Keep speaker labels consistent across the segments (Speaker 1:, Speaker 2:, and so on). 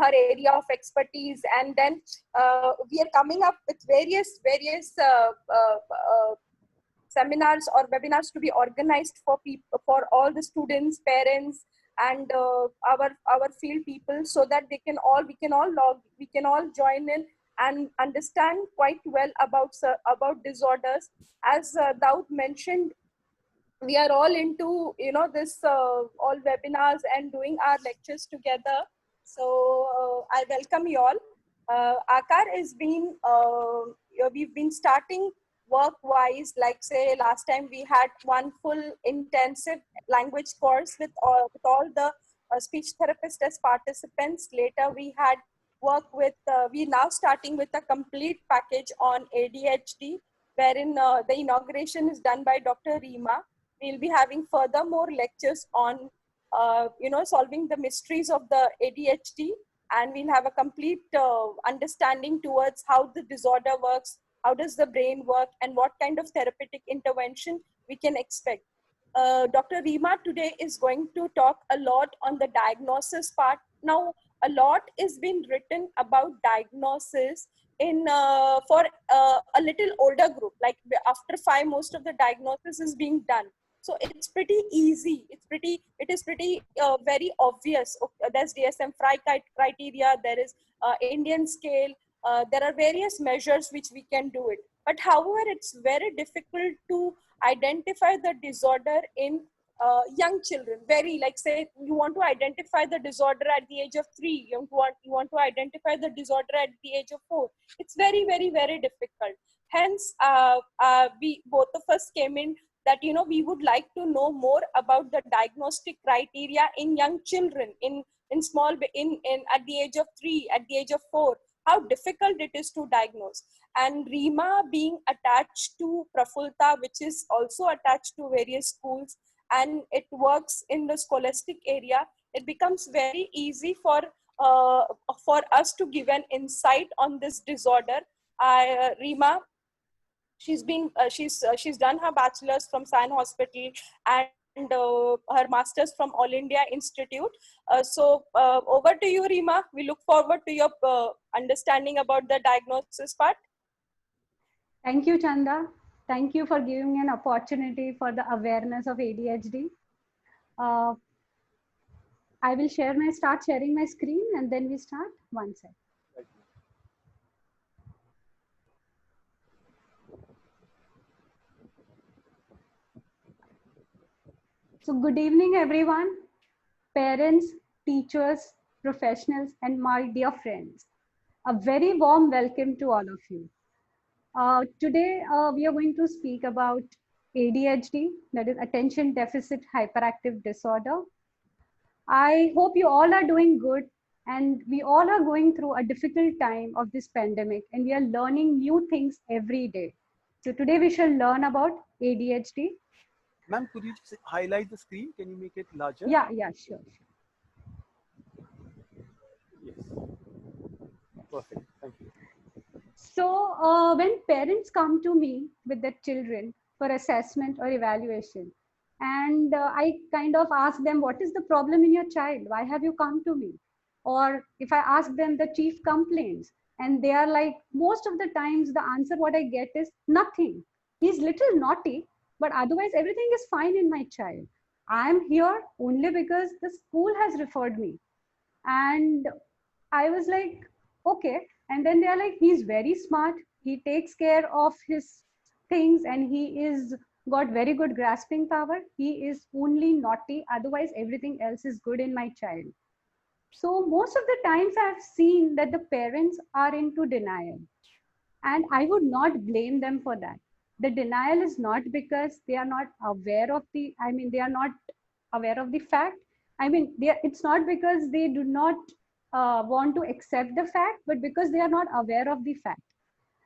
Speaker 1: her area of expertise. And then we are coming up with various seminars or webinars to be organized for people, for all the students, parents, and our field people, so that we can all join in and understand quite well about disorders. As Daud mentioned, we are all into this all webinars and doing our lectures together. So I welcome you all. Akar has been we've been starting work wise, like say last time we had one full intensive language course with all the speech therapists as participants. Later we had work with we now starting with a complete package on ADHD, wherein the inauguration is done by Dr. Reema. We'll be having further more lectures on solving the mysteries of the ADHD, and we'll have a complete understanding towards how the disorder works, how does the brain work, and what kind of therapeutic intervention we can expect. Dr. Reema today is going to talk a lot on the diagnosis part. Now, a lot is been written about diagnosis in for a little older group, like after 5 most of the diagnosis is being done. So it's pretty easy. It is pretty very obvious. There's DSM-5 criteria. There is Indian scale. There are various measures which we can do it. But however, it's very difficult to identify the disorder in young children. Very, like say you want to identify the disorder at the age of 3. You want to identify the disorder at the age of 4. It's very, very, very difficult. Hence, we both of us came in that we would like to know more about the diagnostic criteria in young children, in at the age of 3, at the age of 4, how difficult it is to diagnose. And Reema being attached to Prafulta, which is also attached to various schools, and it works in the scholastic area, it becomes very easy for us to give an insight on this disorder. Reema, she's done her bachelor's from Sion Hospital and her master's from All India Institute. So over to you, Reema. We look forward to your understanding about the diagnosis part.
Speaker 2: Thank you, Chanda. Thank you for giving me an opportunity for the awareness of ADHD. I will start sharing my screen, and then we start. One sec. So good evening, everyone, parents, teachers, professionals, and my dear friends. A very warm welcome to all of you. Today, we are going to speak about ADHD, that is Attention Deficit Hyperactive Disorder. I hope you all are doing good, and we all are going through a difficult time of this pandemic, and we are learning new things every day. So today we shall learn about ADHD.
Speaker 3: Ma'am, could you just highlight the screen? Can you make it larger?
Speaker 2: Yeah, sure.
Speaker 3: Yes. Perfect. Thank you.
Speaker 2: So when parents come to me with their children for assessment or evaluation, and I kind of ask them, what is the problem in your child? Why have you come to me? Or if I ask them the chief complaints, and they are like, most of the times the answer what I get is nothing. He's little naughty, but otherwise everything is fine in my child. I'm here only because the school has referred me. And I was like, okay. And then they're like, he's very smart. He takes care of his things, and he is got very good grasping power. He is only naughty. Otherwise, everything else is good in my child. So most of the times I've seen that the parents are into denial, and I would not blame them for that. The denial is not because they are not aware of they are not aware of the fact. It's not because they do not want to accept the fact, but because they are not aware of the fact.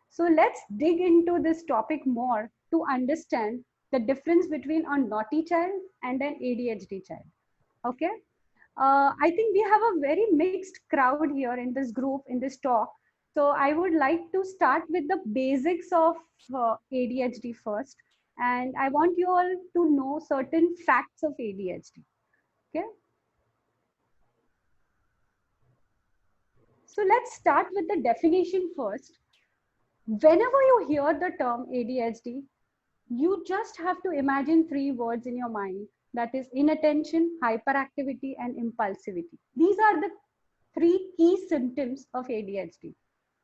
Speaker 2: So let's dig into this topic more to understand the difference between a naughty child and an ADHD child. Okay. I think we have a very mixed crowd here in this group, in this talk. So I would like to start with the basics of ADHD first. And I want you all to know certain facts of ADHD. Okay. So let's start with the definition first. Whenever you hear the term ADHD, you just have to imagine three words in your mind, that is inattention, hyperactivity, and impulsivity. These are the three key symptoms of ADHD.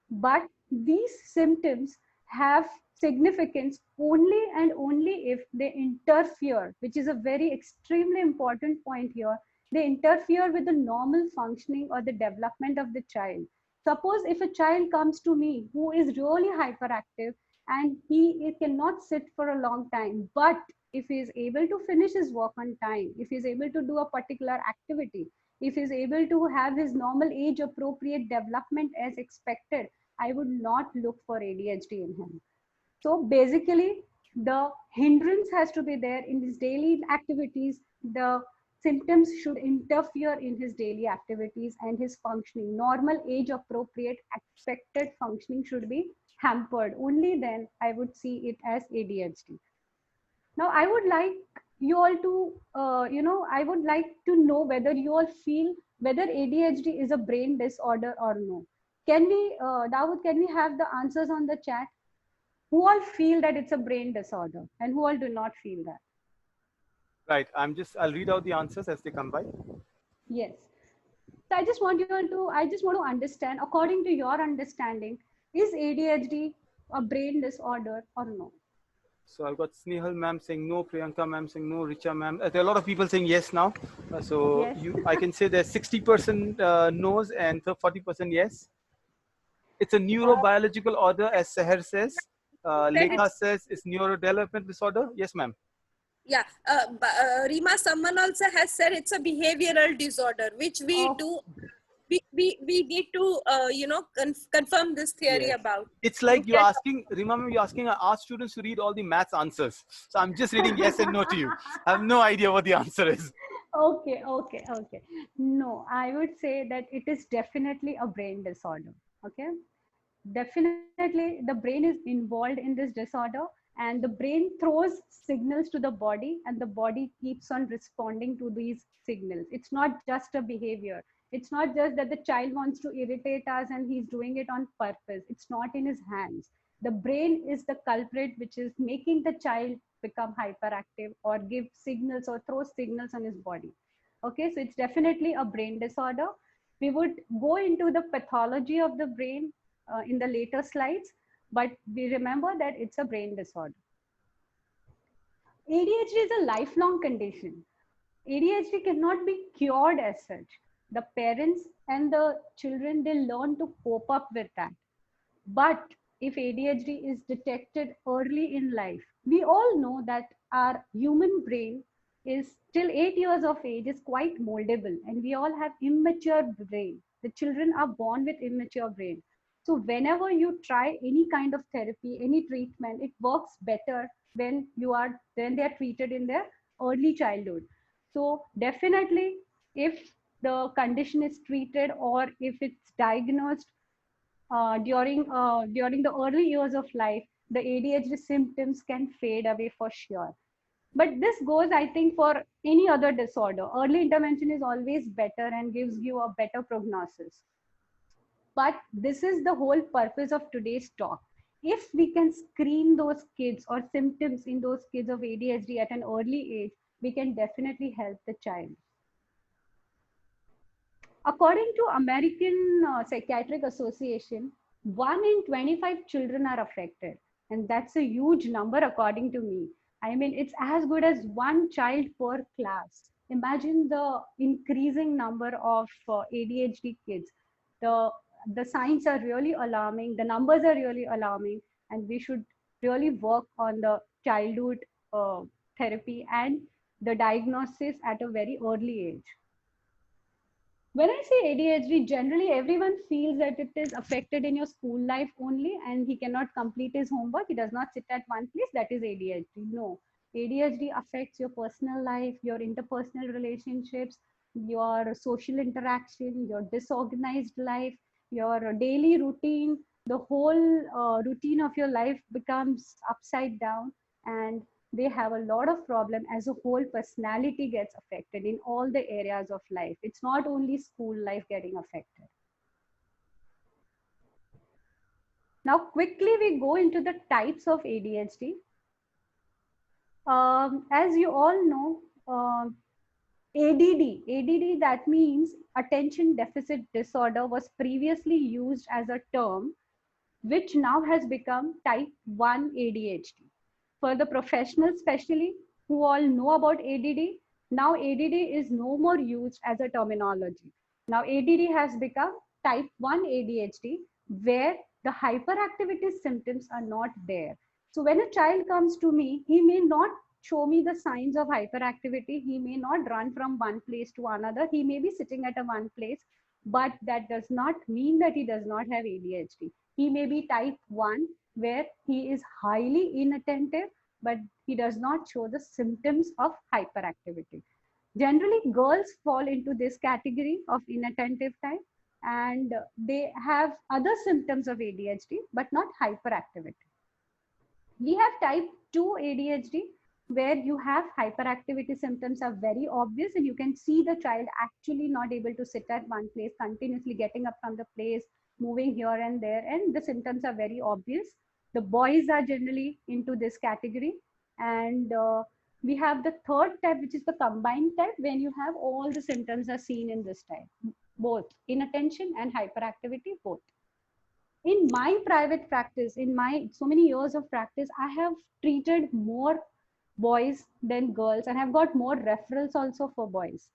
Speaker 2: But these symptoms have significance only and only if they interfere, which is a very extremely important point here. They interfere with the normal functioning or the development of the child. Suppose if a child comes to me who is really hyperactive and he cannot sit for a long time, but if he is able to finish his work on time, if he is able to do a particular activity, if he is able to have his normal age appropriate development as expected, I would not look for ADHD in him. So basically, the hindrance has to be there in his daily activities. The symptoms should interfere in his daily activities and his functioning. Normal age appropriate expected functioning should be hampered. Only then I would see it as ADHD. Now, I would like you all to, I would like to know whether you all feel whether ADHD is a brain disorder or no. Can we, Dawood, can we have the answers on the chat? Who all feel that it's a brain disorder and who all do not feel that?
Speaker 3: Right. I'll read out the answers as they come by.
Speaker 2: Yes. So I just want to understand, according to your understanding, is ADHD a brain disorder or no?
Speaker 3: So I've got Snehal ma'am saying no, Priyanka ma'am saying no, Richa ma'am. There are a lot of people saying yes now.
Speaker 2: Yes.
Speaker 3: I can say there's 60% no's and 40% yes. It's a neurobiological order, as Seher says. Lekha says it's neurodevelopment disorder. Yes, ma'am.
Speaker 1: Yeah, Rima, someone also has said it's a behavioral disorder, which we do. We need to confirm this theory about.
Speaker 3: It's like you're asking, remember you're asking our students to read all the maths answers. So I'm just reading yes and no to you. I have no idea what the answer is.
Speaker 2: Okay. No, I would say that it is definitely a brain disorder. Okay. Definitely the brain is involved in this disorder, and the brain throws signals to the body and the body keeps on responding to these signals. It's not just a behavior. It's not just that the child wants to irritate us and he's doing it on purpose. It's not in his hands. The brain is the culprit which is making the child become hyperactive or give signals or throw signals on his body. Okay, so it's definitely a brain disorder. We would go into the pathology of the brain in the later slides, but we remember that it's a brain disorder. ADHD is a lifelong condition. ADHD cannot be cured as such. The parents and the children, they learn to cope up with that. But if ADHD is detected early in life, we all know that our human brain is till 8 years of age is quite moldable, and we all have immature brain. The children are born with immature brain. So whenever you try any kind of therapy, any treatment, it works better when they are treated in their early childhood. So definitely, if the condition is treated or if it's diagnosed during the early years of life, the ADHD symptoms can fade away for sure. But this goes, I think, for any other disorder. Early intervention is always better and gives you a better prognosis. But this is the whole purpose of today's talk. If we can screen those kids or symptoms in those kids of ADHD at an early age, we can definitely help the child. According to American Psychiatric Association, 1 in 25 children are affected. And that's a huge number according to me. I mean, it's as good as one child per class. Imagine the increasing number of ADHD kids. The signs are really alarming. The numbers are really alarming. And we should really work on the childhood therapy and the diagnosis at a very early age. When I say ADHD, generally everyone feels that it is affected in your school life only and he cannot complete his homework. He does not sit at one place. That is ADHD. No, ADHD affects your personal life, your interpersonal relationships, your social interaction, your disorganized life, your daily routine. The whole routine of your life becomes upside down, and they have a lot of problem. As a whole, personality gets affected in all the areas of life. It's not only school life getting affected. Now, quickly we go into the types of ADHD. As you all know, ADD, that means attention deficit disorder, was previously used as a term, which now has become type 1 ADHD. For the professionals, especially who all know about ADD, now ADD is no more used as a terminology. Now ADD has become type 1 ADHD, where the hyperactivity symptoms are not there. So when a child comes to me, he may not show me the signs of hyperactivity. He may not run from one place to another. He may be sitting at a one place, but that does not mean that he does not have ADHD. He may be type 1, where he is highly inattentive, but he does not show the symptoms of hyperactivity. Generally, girls fall into this category of inattentive type, and they have other symptoms of ADHD, but not hyperactivity. We have type 2 ADHD, where you have hyperactivity symptoms are very obvious, and you can see the child actually not able to sit at one place, continuously getting up from the place, moving here and there, and the symptoms are very obvious. The boys are generally into this category. And we have the third type, which is the combined type, when you have all the symptoms are seen in this type, both inattention and hyperactivity, both. In my private practice, in my so many years of practice, I have treated more boys than girls, and I've got more referrals also for boys.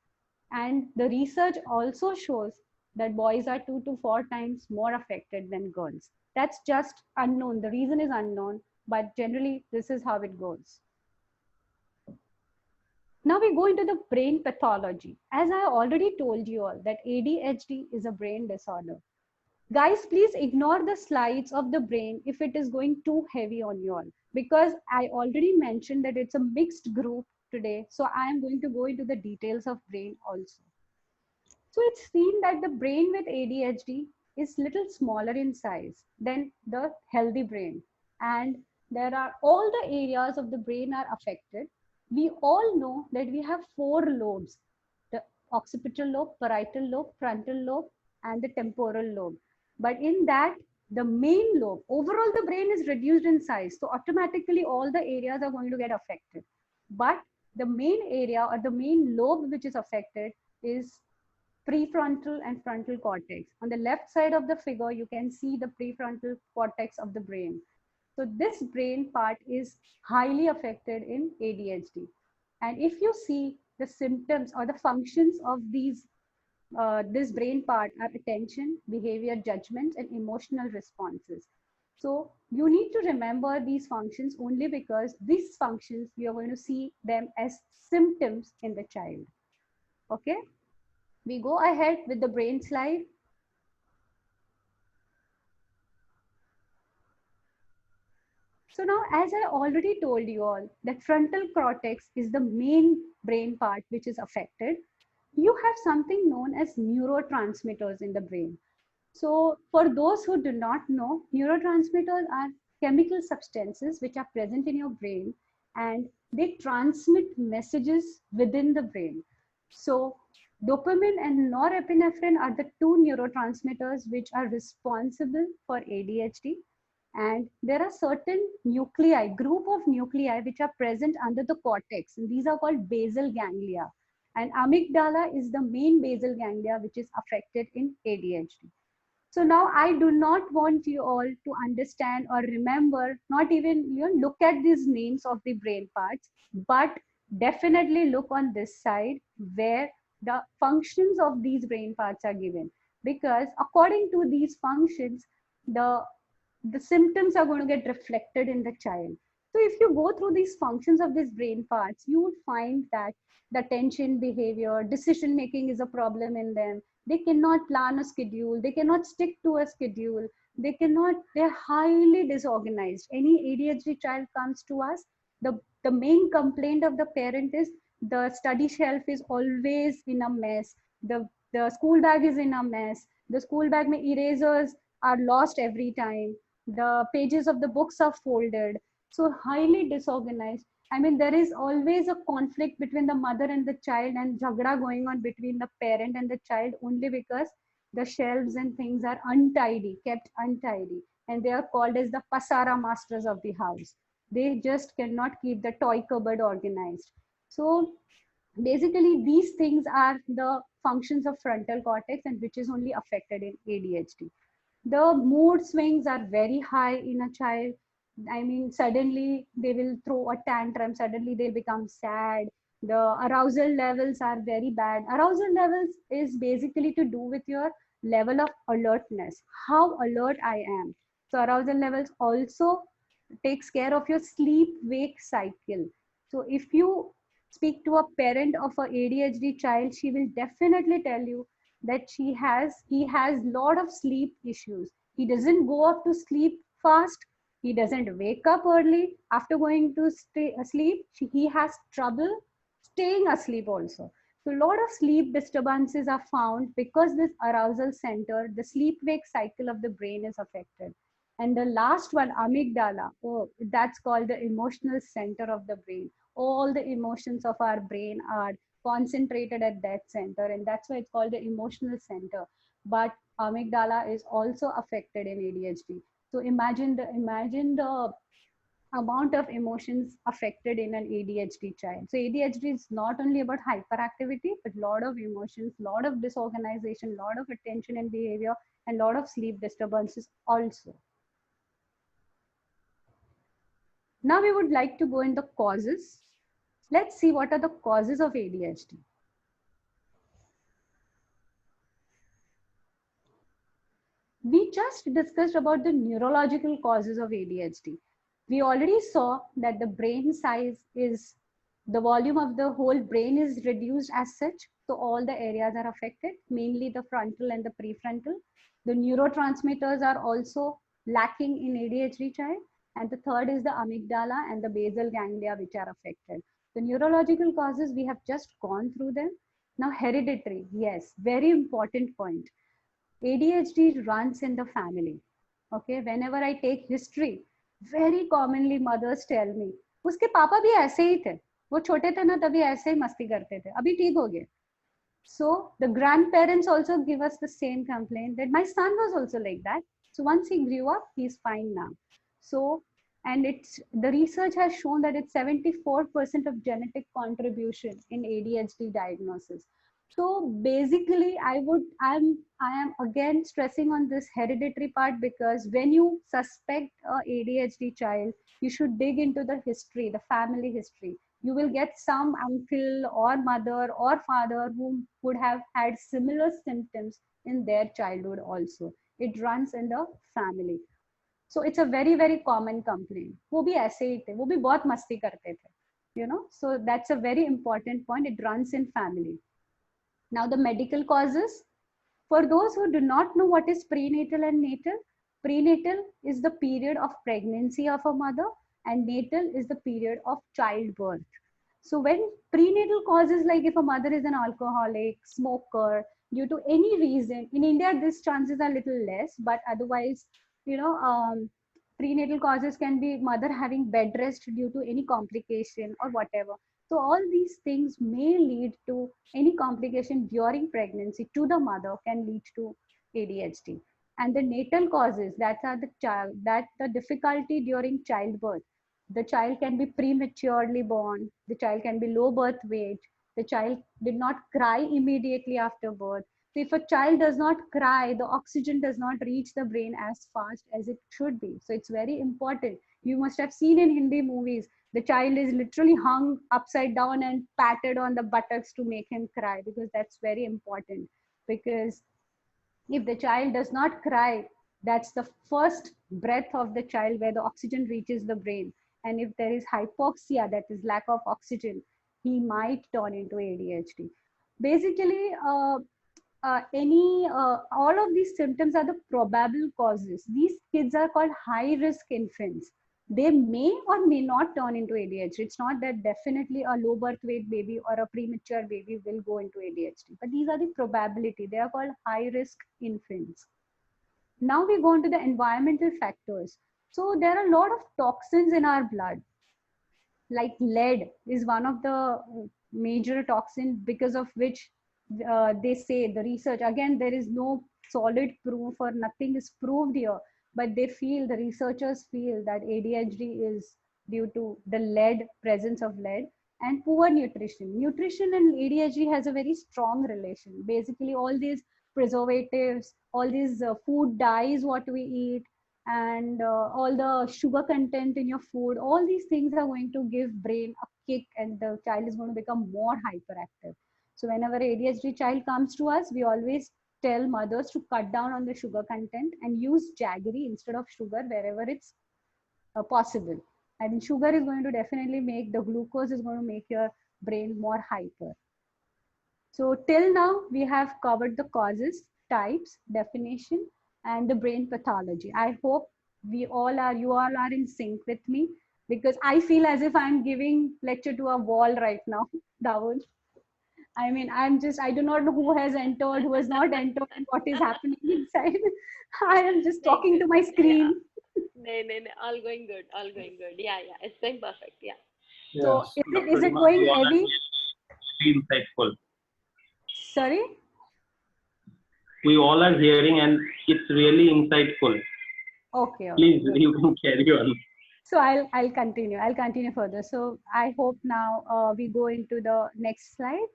Speaker 2: And the research also shows that boys are 2 to 4 times more affected than girls. That's just unknown. The reason is unknown, but generally this is how it goes. Now we go into the brain pathology. As I already told you all, that ADHD is a brain disorder. Guys, please ignore the slides of the brain if it is going too heavy on you all, because I already mentioned that it's a mixed group today. So I am going to go into the details of brain also. So it's seen that the brain with ADHD is little smaller in size than the healthy brain. And there are all the areas of the brain are affected. We all know that we have 4 lobes: the occipital lobe, parietal lobe, frontal lobe, and the temporal lobe. But in that, the main lobe, overall the brain is reduced in size. So automatically all the areas are going to get affected. But the main area or the main lobe which is affected is prefrontal and frontal cortex. On the left side of the figure, you can see the prefrontal cortex of the brain. So this brain part is highly affected in ADHD. And if you see the symptoms or the functions of these this brain part are attention, behavior, judgment, and emotional responses. So you need to remember these functions only because these functions, we are going to see them as symptoms in the child. Okay, we go ahead with the brain slide. So now, as I already told you all, that frontal cortex is the main brain part which is affected. You have something known as neurotransmitters in the brain. So for those who do not know, neurotransmitters are chemical substances which are present in your brain, and they transmit messages within the brain. So dopamine and norepinephrine are the 2 neurotransmitters which are responsible for ADHD. And there are certain nuclei, group of nuclei which are present under the cortex, and these are called basal ganglia. And amygdala is the main basal ganglia which is affected in ADHD. So now I do not want you all to understand or remember, not even look at these names of the brain parts, but definitely look on this side where the functions of these brain parts are given. Because according to these functions, the symptoms are going to get reflected in the child. So if you go through these functions of these brain parts, you would find that the attention, behavior, decision making is a problem in them. They cannot plan a schedule. They cannot stick to a schedule. They're highly disorganized. Any ADHD child comes to us, the main complaint of the parent is the study shelf is always in a mess. The school bag is in a mess. The school bag mein erasers are lost every time. The pages of the books are folded. So highly disorganized. I mean, there is always a conflict between the mother and the child, and jhagda going on between the parent and the child only because the shelves and things are untidy, kept untidy. and they are called as the pasara masters of the house. They just cannot keep the toy cupboard organized. So basically, these things are the functions of frontal cortex, and which is only affected in ADHD. The mood swings are very high in a child. I mean, suddenly they will throw a tantrum, suddenly they'll become sad. The arousal levels are very bad. Arousal levels is basically to do with your level of alertness, how alert I am. So arousal levels also takes care of your sleep wake cycle. So if you speak to a parent of a ADHD child, she will definitely tell you that he has lot of sleep issues. He doesn't go up to sleep fast. He doesn't wake up early after going to sleep. He has trouble staying asleep also. So a lot of sleep disturbances are found because this arousal center, the sleep wake cycle of the brain is affected. And the last one, amygdala, oh, that's called the emotional center of the brain. All the emotions of our brain are concentrated at that center, and that's why it's called the emotional center. But amygdala is also affected in ADHD. So imagine the amount of emotions affected in an ADHD child. So ADHD is not only about hyperactivity, but lot of emotions, lot of disorganization, lot of attention and behavior, and lot of sleep disturbances also. Now we would like to go in the causes. Let's see what are the causes of ADHD. We just discussed about the neurological causes of ADHD. We already saw that the brain size is, the volume of the whole brain is reduced as such. So all the areas are affected, mainly the frontal and the prefrontal. The neurotransmitters are also lacking in ADHD child. And the third is the amygdala and the basal ganglia, which are affected. The neurological causes, we have just gone through them. Now hereditary, yes, very important point. ADHD runs in the family. Okay, whenever I take history, very commonly mothers tell me, उसके पापा भी ऐसे ही थे, वो छोटे थे ना तभी ऐसे ही मस्ती करते थे, अभी ठीक हो गए. So the grandparents also give us the same complaint that my son was also like that. So once he grew up, he's fine now. So, and it's, the research has shown that it's 74% of genetic contribution in ADHD diagnosis. So basically, I am again stressing on this hereditary part, because when you suspect a ADHD child, you should dig into the history, the family history. You will get some uncle or mother or father who would have had similar symptoms in their childhood also. It runs in the family. So it's a very, very common complaint. वो भी ऐसे ही थे, वो भी बहुत मस्ती करते थे. You know, so that's a very important point. It runs in family. Now the medical causes. For those who do not know what is prenatal and natal, prenatal is the period of pregnancy of a mother, and natal is the period of childbirth. So when prenatal causes, like if a mother is an alcoholic, smoker, due to any reason, in India, these chances are little less, but otherwise, you know, prenatal causes can be mother having bed rest due to any complication or whatever. So all these things may lead to any complication during pregnancy to the mother, can lead to ADHD. And the natal causes, that are the child, that the difficulty during childbirth. The child can be prematurely born, the child can be low birth weight, the child did not cry immediately after birth. So if a child does not cry, the oxygen does not reach the brain as fast as it should be. So it's very important. You must have seen in Hindi movies, the child is literally hung upside down and patted on the buttocks to make him cry, because that's very important. Because if the child does not cry, that's the first breath of the child where the oxygen reaches the brain. And if there is hypoxia, that is lack of oxygen, he might turn into ADHD. Basically, all of these symptoms are the probable causes. These kids are called high risk infants. They may or may not turn into ADHD. It's not that definitely a low birth weight baby or a premature baby will go into ADHD, but these are the probability. They are called high risk infants. Now we go into the environmental factors. So there are a lot of toxins in our blood. Like lead is one of the major toxin, because of which they say, the research, again, there is no solid proof or nothing is proved here, but they feel, the researchers feel that ADHD is due to the lead, presence of lead, and poor nutrition. Nutrition and ADHD has a very strong relation. Basically, all these preservatives, all these food dyes, what we eat, and all the sugar content in your food, all these things are going to give brain a kick, and the child is going to become more hyperactive. So whenever ADHD child comes to us, we always tell mothers to cut down on the sugar content and use jaggery instead of sugar wherever it's possible. I mean, sugar is going to definitely make, the glucose is going to make your brain more hyper. So till now, we have covered the causes, types, definition, and the brain pathology. I hope you all are in sync with me, because I feel as if I'm giving lecture to a wall right now, Dawood. I mean, I do not know who has entered, who has not entered, and what is happening inside. I am just talking to my screen.
Speaker 4: No, all going good, all going good. Yeah, it's going perfect. Yeah.
Speaker 2: So is it going heavy?
Speaker 5: Insightful.
Speaker 2: Sorry?
Speaker 5: We all are hearing and it's really insightful.
Speaker 2: Okay.
Speaker 5: Please, you can carry on.
Speaker 2: So I'll continue. I'll continue further. So I hope now we go into the next slide.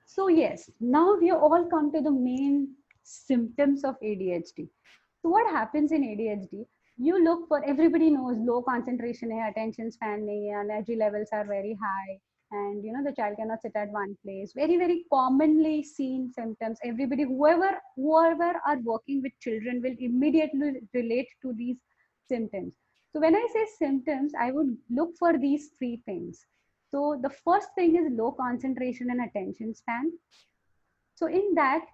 Speaker 2: So yes, now we all come to the main symptoms of ADHD. So what happens in ADHD? You look for, everybody knows low concentration, attention span, energy levels are very high, and the child cannot sit at one place. Very, very commonly seen symptoms. Everybody, whoever are working with children will immediately relate to these symptoms. So when I say symptoms, I would look for these three things. So the first thing is low concentration and attention span. So in that,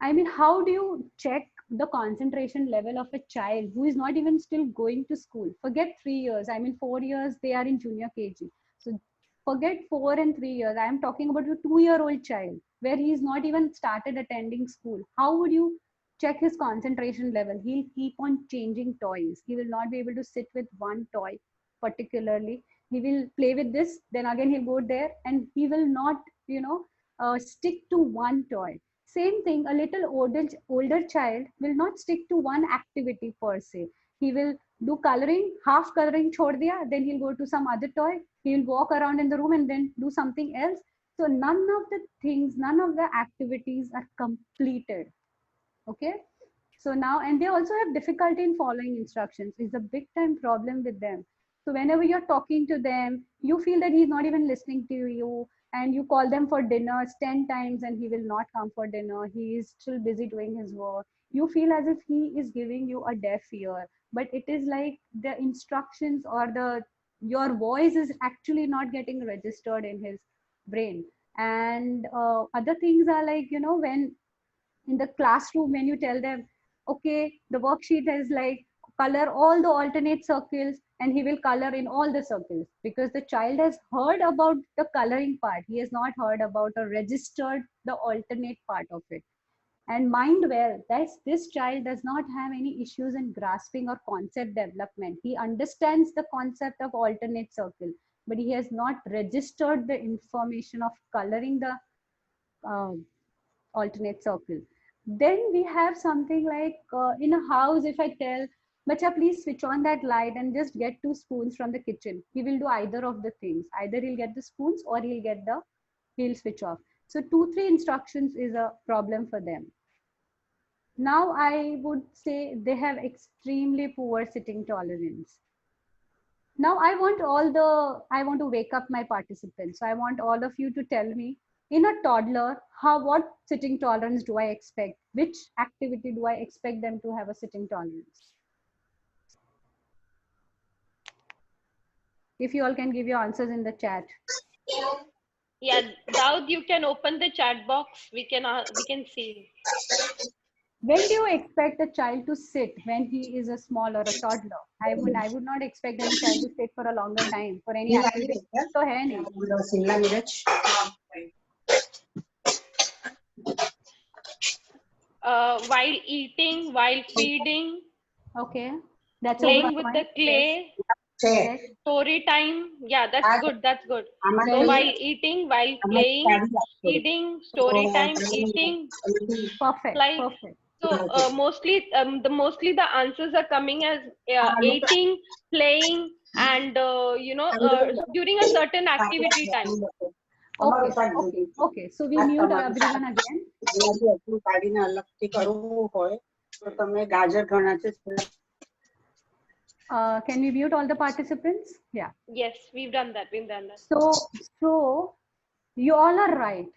Speaker 2: I mean, how do you check the concentration level of a child who is not even still going to school? Forget 3 years. I mean, 4 years, they are in junior KG. So forget 4 and 3 years. I am talking about a 2-year-old child where he is not even started attending school. How would you check his concentration level? He'll keep on changing toys. He will not be able to sit with one toy particularly. He will play with this, then again he'll go there, and he will not, stick to one toy. Same thing, a little older child will not stick to one activity per se. He will do coloring, half coloring chhod diya, then he'll go to some other toy. He'll walk around in the room and then do something else. So none of the things, none of the activities are completed. Okay. So now, and they also have difficulty in following instructions. It's a big time problem with them. So whenever you're talking to them, you feel that he's not even listening to you, and you call them for dinners 10 times and he will not come for dinner. He is still busy doing his work. You feel as if he is giving you a deaf ear, but it is like the instructions or your voice is actually not getting registered in his brain. And other things are like, when in the classroom, when you tell them, okay, the worksheet is like, color all the alternate circles, and he will color in all the circles, because the child has heard about the coloring part. He has not heard about or registered the alternate part of it. And mind well, this child does not have any issues in grasping or concept development. He understands the concept of alternate circle, but he has not registered the information of coloring the alternate circle. Then we have something like in a house, if I tell, Bacha, please switch on that light and just get 2 spoons from the kitchen. He will do either of the things. Either he'll get the spoons or he'll switch off. So 2-3 instructions is a problem for them. Now I would say they have extremely poor sitting tolerance. Now I want to wake up my participants. So I want all of you to tell me, in a toddler, what sitting tolerance do I expect? Which activity do I expect them to have a sitting tolerance? If you all can give your answers in the chat.
Speaker 4: Yeah, Daud, you can open the chat box. We can see.
Speaker 2: When do you expect a child to sit when he is a small or a toddler? I would not expect any child to sit for a longer time for any activity. So
Speaker 4: while eating, while feeding.
Speaker 2: Okay. That's
Speaker 4: playing with the clay.
Speaker 2: Yes.
Speaker 4: Story time. Yeah, that's good. That's good. So while eating, while playing, feeding, story time, eating.
Speaker 2: Perfect.
Speaker 4: Like,
Speaker 2: perfect.
Speaker 4: So mostly the answers are coming as eating, playing, and during a certain activity time.
Speaker 2: Okay. So we mute everyone again. Can we mute all the participants? Yeah.
Speaker 4: Yes, we've done that. We've done that.
Speaker 2: So you all are right.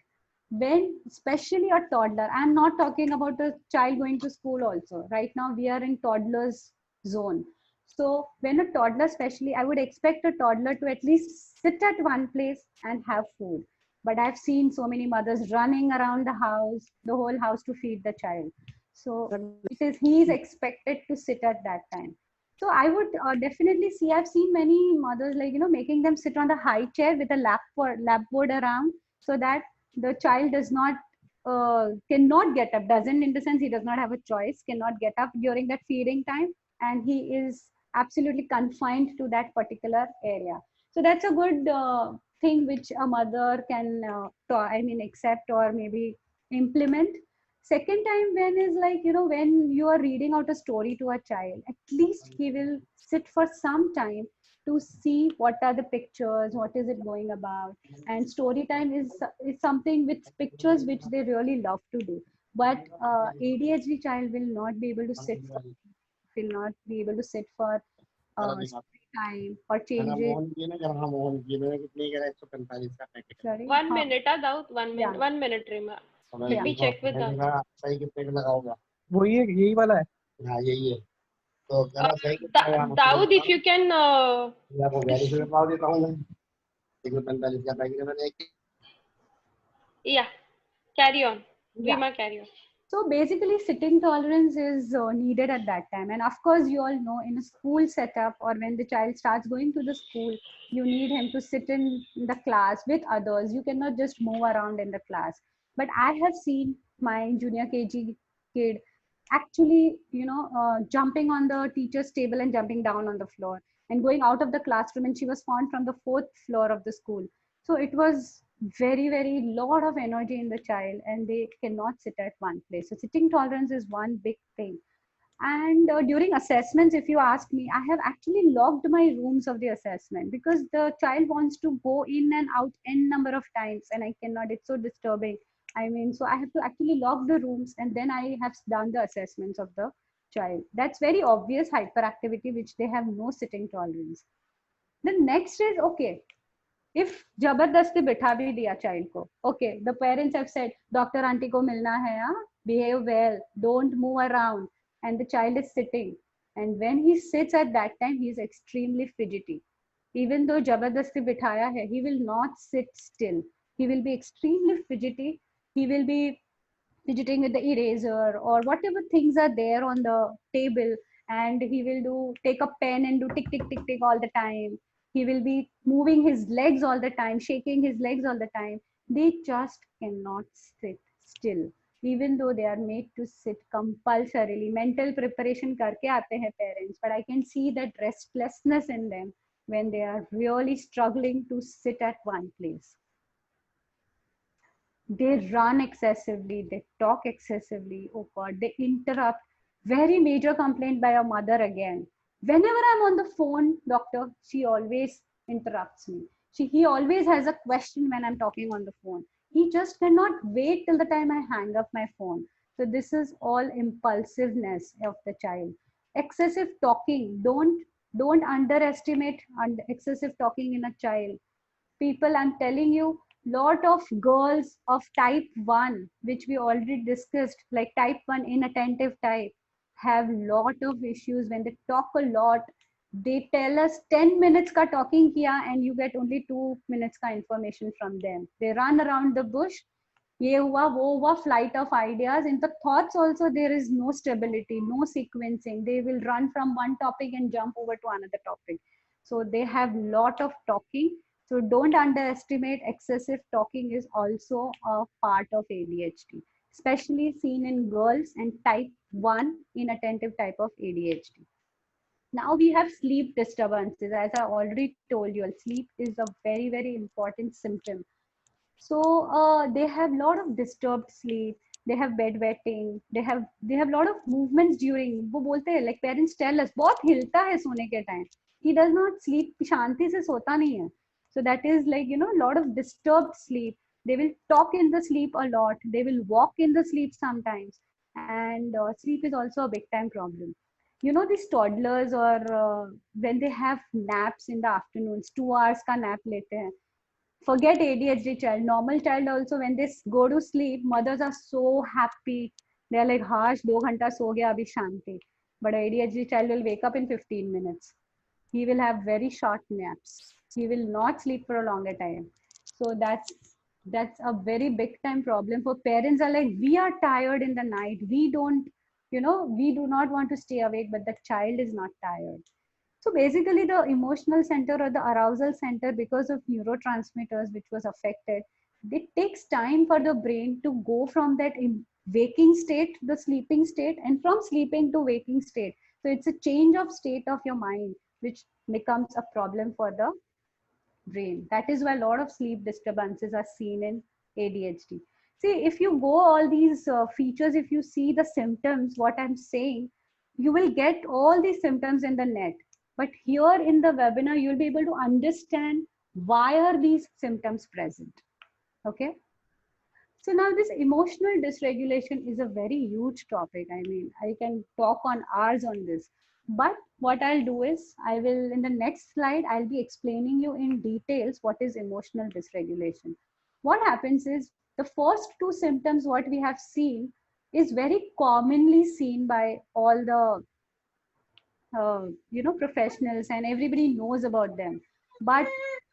Speaker 2: When, especially a toddler, I'm not talking about a child going to school also. Right now we are in toddlers zone. So when a toddler, especially, I would expect a toddler to at least sit at one place and have food. But I've seen so many mothers running around the whole house to feed the child. So he is expected to sit at that time. So I would definitely see, I've seen many mothers making them sit on the high chair with a lap board around, so that the child does not cannot get up, doesn't, in the sense he does not have a choice, cannot get up during that feeding time, and he is absolutely confined to that particular area. So that's a good thing which a mother can accept or maybe implement. Second time, when is when you are reading out a story to a child, at least he will sit for some time to see what are the pictures, what is it going about. And story time is something with pictures which they really love to do. But ADHD child will not be able to sit for story time or change it. Sorry.
Speaker 4: 1 minute, Daud. 1 minute.
Speaker 2: Yeah.
Speaker 4: 1 minute, Rima. Let me check with Daud.
Speaker 3: यही वाला है.
Speaker 4: Daud, if you can. Yeah, carry on. Rima, carry on.
Speaker 2: So basically, sitting tolerance is needed at that time. And of course, you all know, in a school setup or when the child starts going to the school, you need him to sit in the class with others. You cannot just move around in the class. But I have seen my junior KG kid actually, jumping on the teacher's table and jumping down on the floor and going out of the classroom. And she was found from the 4th floor of the school. So it was very, very lot of energy in the child, and they cannot sit at one place. So sitting tolerance is one big thing. And during assessments, if you ask me, I have actually logged my rooms of the assessment, because the child wants to go in and out n number of times, and I cannot. It's so disturbing. So I have to actually log the rooms, and then I have done the assessments of the child. That's very obvious hyperactivity, which they have no sitting tolerance. The next is, okay, if जबरदस्ती बिठा भी दिया child को, okay, the parents have said, doctor aunty को मिलना है, behave well, don't move around, and the child is sitting, and when he sits at that time, he is extremely fidgety. Even though जबरदस्ती बिठाया है, he will not sit still. He will be extremely fidgety. He will be fidgeting with the eraser or whatever things are there on the table, and he will take a pen and do tick tick tick tick all the time. He will be moving his legs all the time, shaking his legs all the time. They just cannot sit still, even though they are made to sit compulsorily. Mental preparation करके आते हैं parents, but I can see that restlessness in them when they are really struggling to sit at one place. They run excessively, they talk excessively, oh God, they interrupt. Very major complaint by a mother again. Whenever I'm on the phone, doctor, she always interrupts me. He always has a question when I'm talking on the phone. He just cannot wait till the time I hang up my phone. So this is all impulsiveness of the child. Excessive talking. Don't underestimate excessive talking in a child. People, I'm telling you, lot of girls of type 1, which we already discussed, like type 1 inattentive type, have lot of issues when they talk a lot. They tell us 10 minutes ka talking kiya, and you get only 2 minutes ka information from them. They run around the bush. Ye hua, wo hua, flight of ideas. In the thoughts also, there is no stability, no sequencing. They will run from one topic and jump over to another topic. So they have lot of talking. So don't underestimate, excessive talking is also a part of ADHD, especially seen in girls and type 1 inattentive type of ADHD. Now we have sleep disturbances. As I already told you, sleep is a very, very important symptom. So they have a lot of disturbed sleep. they have bedwetting, they have lot of movements during, वो बोलते हैं, like parents tell us, बहुत हिलता है सोने के time, he does not sleep, शांति से सोता नहीं है. So that is like, you know, a lot of disturbed sleep. They will talk in the sleep a lot, they will walk in the sleep sometimes, and sleep is also a big time problem. You know, these toddlers, or when they have naps in the afternoons, 2 hours ka nap lete hain. Forget ADHD child, normal child also, when they go to sleep, mothers are so happy. They are like, harsh, 2 घंटा सो गया अभी शांति. But ADHD child will wake up in 15 minutes. He will have very short naps. He will not sleep for a longer time. So that's a very big time problem for parents. Are like, we are tired in the night, we don't, you know, we do not want to stay awake, but the child is not tired. So basically the emotional center or the arousal center, because of neurotransmitters which was affected, it takes time for the brain to go from that waking state to the sleeping state, and from sleeping to waking state. So it's a change of state of your mind which becomes a problem for the brain. That is why a lot of sleep disturbances are seen in ADHD. See, if you go all these features, if you see the symptoms, what I'm saying, you will get all these symptoms in the net. But here in the webinar, you'll be able to understand why are these symptoms present. Okay. So now this emotional dysregulation is a very huge topic. I mean, I can talk on hours on this. But what I'll do is, I will, in the next slide, I'll be explaining you in details what is emotional dysregulation. What happens is, the first two symptoms what we have seen is very commonly seen by all the you know, professionals, and everybody knows about them. But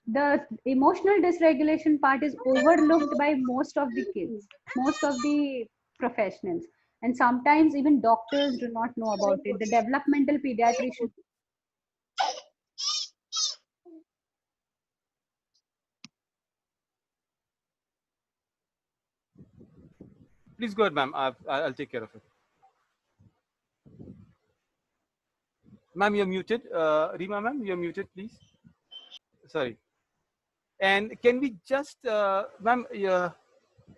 Speaker 2: the emotional dysregulation part is overlooked by most of the kids, most of the professionals, and sometimes even doctors do not know about it. The developmental pediatrician.
Speaker 3: Please go ahead, ma'am. I'll take care of it. Ma'am, you're muted. Rima, ma'am, you're muted, please. Sorry. And can we just, ma'am,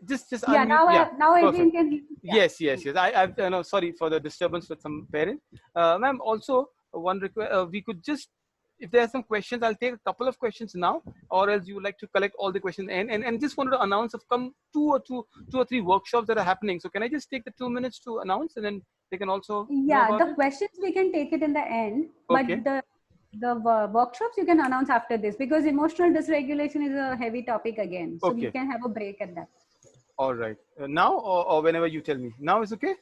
Speaker 3: just
Speaker 2: Yeah,
Speaker 3: unmute.
Speaker 2: Now everyone can hear.
Speaker 3: Yeah. Yes. I've no, sorry for the disturbance with some parents. Ma'am, also one request, we could just, if there are some questions, I'll take a couple of questions now, or else you would like to collect all the questions, and just wanted to announce of two or three workshops that are happening. So can I just take the 2 minutes to announce, and then they can also
Speaker 2: Yeah, the questions we can take it in the end,
Speaker 3: okay.
Speaker 2: But the workshops you can announce after this, because emotional dysregulation is a heavy topic again. So
Speaker 3: Okay.
Speaker 2: we can have a break at that.
Speaker 3: All right. Now or whenever you tell me. Now is okay?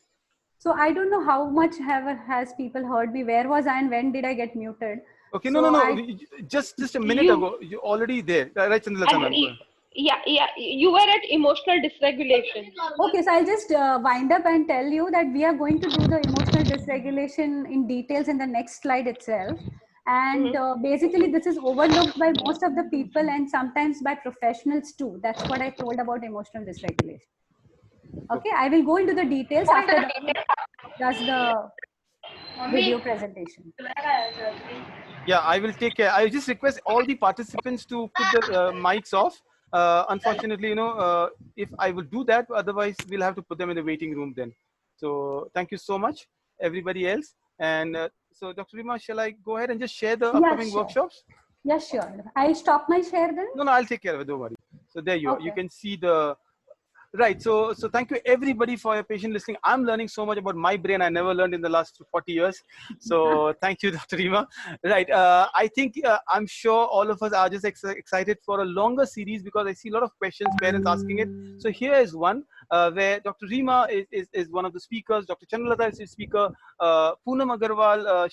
Speaker 2: So I don't know how much has people heard me. Where was I and when did I get muted?
Speaker 3: Okay,
Speaker 2: so
Speaker 3: no. Just a minute ago, you're already there. Right, Chandalata ma'am.
Speaker 4: Yeah, you were at emotional dysregulation.
Speaker 2: Okay, so I'll just wind up and tell you that we are going to do the emotional dysregulation in details in the next slide itself. And basically this is overlooked by most of the people, and sometimes by professionals too. That's what I told about emotional dysregulation. Okay, I will go into the details after does the video presentation.
Speaker 3: Yeah, I will take care. I just request all the participants to put the mics off. Unfortunately, you know, if I will do that, otherwise we'll have to put them in the waiting room then. So thank you so much, everybody else. And so Dr. Rima, shall I go ahead and just share the upcoming workshops?
Speaker 2: Yeah, sure. I'll stop my share then.
Speaker 3: No, I'll take care of it. Don't worry. So there you are. You can see the. Right. So thank you everybody for your patient listening. I'm learning so much about my brain I never learned in the last 40 years. So thank you, Dr. Rima. Right. I think I'm sure all of us are just excited for a longer series, because I see a lot of questions, parents asking it. So here is one where Dr. Rima is one of the speakers. Dr. Chandalata is a speaker. Poonam Agarwal,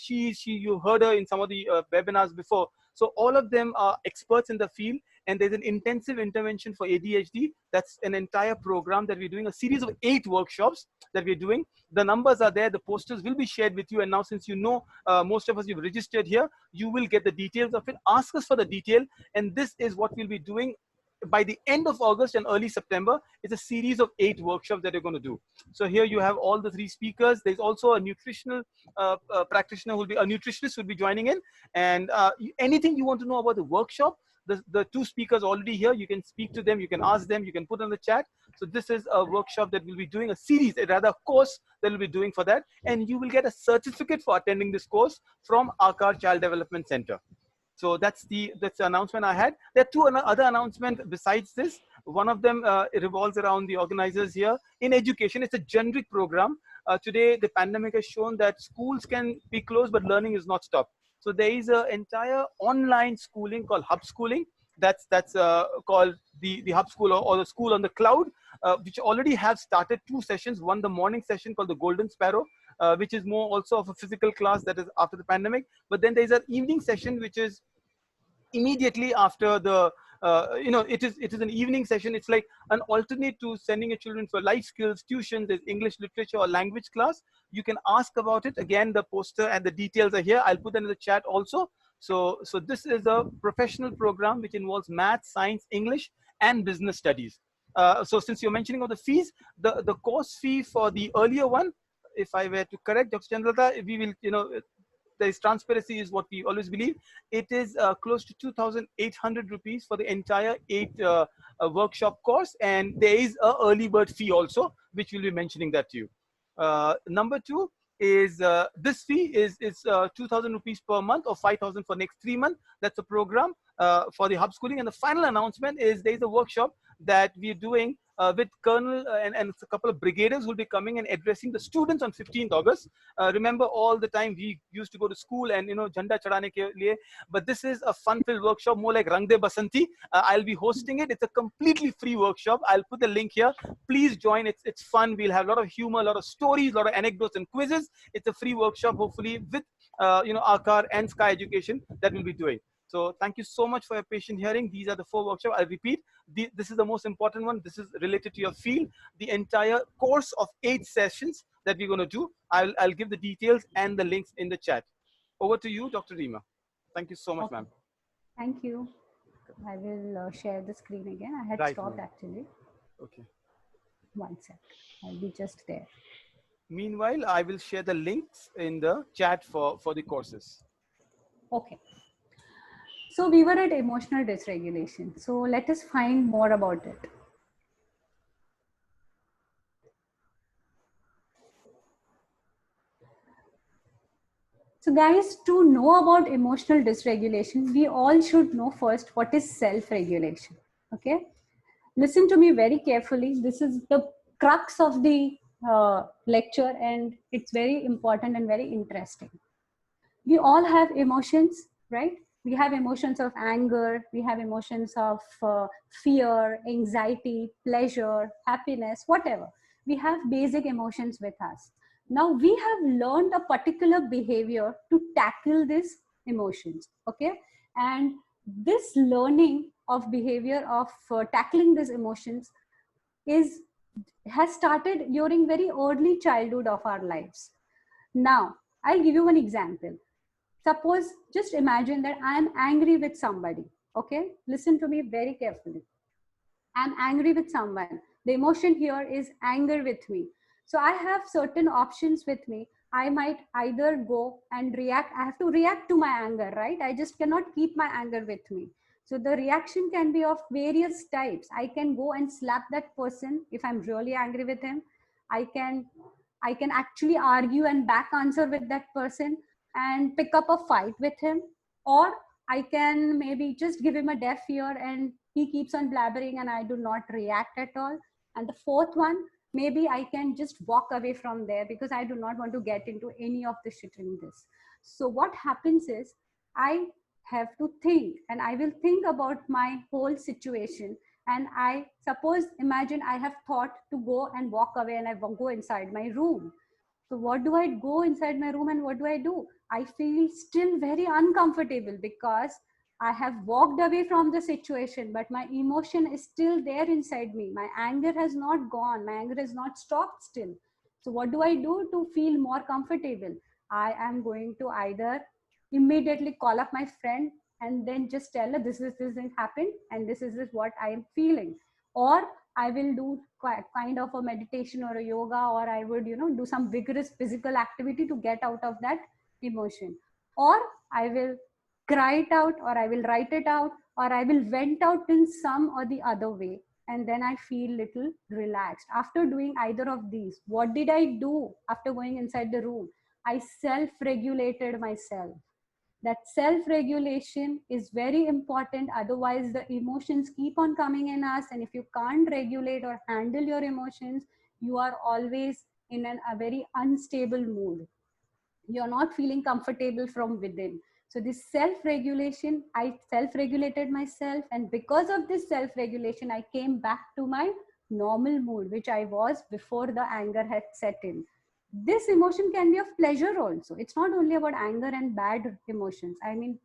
Speaker 3: you heard her in some of the webinars before. So all of them are experts in the field, and there's an intensive intervention for ADHD. That's an entire program that we're doing, a series of 8 workshops that we're doing. The numbers are there. The posters will be shared with you. And now, since you know, most of us, you've registered here, you will get the details of it. Ask us for the detail. And this is what we'll be doing by the end of August and early September. It's a series of 8 workshops that you're going to do. So here you have all the 3 speakers. There's also a nutritional practitioner a nutritionist who will be joining in. And anything you want to know about the workshop, the two speakers already here. You can speak to them, you can ask them, you can put on the chat. So this is a workshop that we'll be doing, a series, rather a course that we'll be doing for that. And you will get a certificate for attending this course from Aakar Child Development Center. So that's the announcement I had. There are two other announcements besides this. One of them revolves around the organizers here. In education, it's a generic program. Today, the pandemic has shown that schools can be closed, but learning is not stopped. So there is an entire online schooling called Hub Schooling. That's called the Hub School, or the school on the cloud, which already have started 2 sessions. One, the morning session called the Golden Sparrow, which is more also of a physical class that is after the pandemic. But then there's an evening session, which is immediately after the it is an evening session. It's like an alternate to sending your children for life skills tuition. There's English literature or language class. You can ask about it. Again, the poster and the details are here. I'll put them in the chat also. So this is a professional program which involves math, science, English, and business studies. So since you're mentioning of the fees, the course fee for the earlier one, if I were to correct Dr. Chandrata, we will, there is transparency is what we always believe. It is close to 2,800 rupees for the entire 8 workshop course. And there is a early bird fee also, which we'll be mentioning that to you. Number 2 is this fee is 2,000 rupees per month, or 5,000 for next 3 months. That's a program for the Hub Schooling. And the final announcement is there is a workshop that we're doing with Colonel and a couple of brigaders who will be coming and addressing the students on 15th August. Remember, all the time we used to go to school and Jhanda chadane ke liye, but this is a fun-filled workshop, more like Rang De Basanti. I'll be hosting it. It's a completely free workshop. I'll put the link here. Please join. It's fun. We'll have a lot of humor, a lot of stories, a lot of anecdotes and quizzes. It's a free workshop, hopefully with Aakar and Sky Education that we'll be doing. So thank you so much for your patient hearing. These are the 4 workshops. I'll repeat. This is the most important one. This is related to your field. The entire course of 8 sessions that we're going to do. I'll give the details and the links in the chat. Over to you, Dr. Reema. Thank you so much, ma'am.
Speaker 2: Thank you. I will share the screen again. I had stopped actually.
Speaker 3: Okay.
Speaker 2: 1 sec. I'll be just there.
Speaker 3: Meanwhile, I will share the links in the chat for the courses.
Speaker 2: Okay. So we were at emotional dysregulation. So let us find more about it. So guys, to know about emotional dysregulation, we all should know first what is self-regulation. Okay. Listen to me very carefully. This is the crux of the lecture, and it's very important and very interesting. We all have emotions, right? We have emotions of anger, we have emotions of fear, anxiety, pleasure, happiness, whatever. We have basic emotions with us. Now we have learned a particular behavior to tackle these emotions, okay? And this learning of behavior of tackling these emotions has started during very early childhood of our lives. Now, I'll give you one example. Suppose, just imagine that I am angry with somebody, okay? Listen to me very carefully. I'm angry with someone. The emotion here is anger with me. So I have certain options with me. I might either go and react. I have to react to my anger, right? I just cannot keep my anger with me. So the reaction can be of various types. I can go and slap that person if I'm really angry with him. I can actually argue and back answer with that person and pick up a fight with him, or I can maybe just give him a deaf ear and he keeps on blabbering and I do not react at all. And the fourth one, maybe I can just walk away from there because I do not want to get into any of the shit in this. So what happens is I have to think, and I will think about my whole situation. And I suppose, imagine I have thought to go and walk away, and I go inside my room. So what do I go inside my room and what do I do? I feel still very uncomfortable because I have walked away from the situation, but my emotion is still there inside me. My anger has not gone. My anger has not stopped still. So what do I do to feel more comfortable? I am going to either immediately call up my friend and then just tell her this happened and this is what I am feeling. Or I will do kind of a meditation or a yoga, or I would, do some vigorous physical activity to get out of that emotion. Or I will cry it out, or I will write it out, or I will vent out in some or the other way. And then I feel little relaxed. After doing either of these, what did I do after going inside the room? I self-regulated myself. That self-regulation is very important. Otherwise, the emotions keep on coming in us. And if you can't regulate or handle your emotions, you are always in a very unstable mood. You're not feeling comfortable from within. So this self-regulation, I self-regulated myself, and because of this self-regulation, I came back to my normal mood, which I was before the anger had set in. This emotion can be of pleasure also. It's not only about anger and bad emotions. I mean,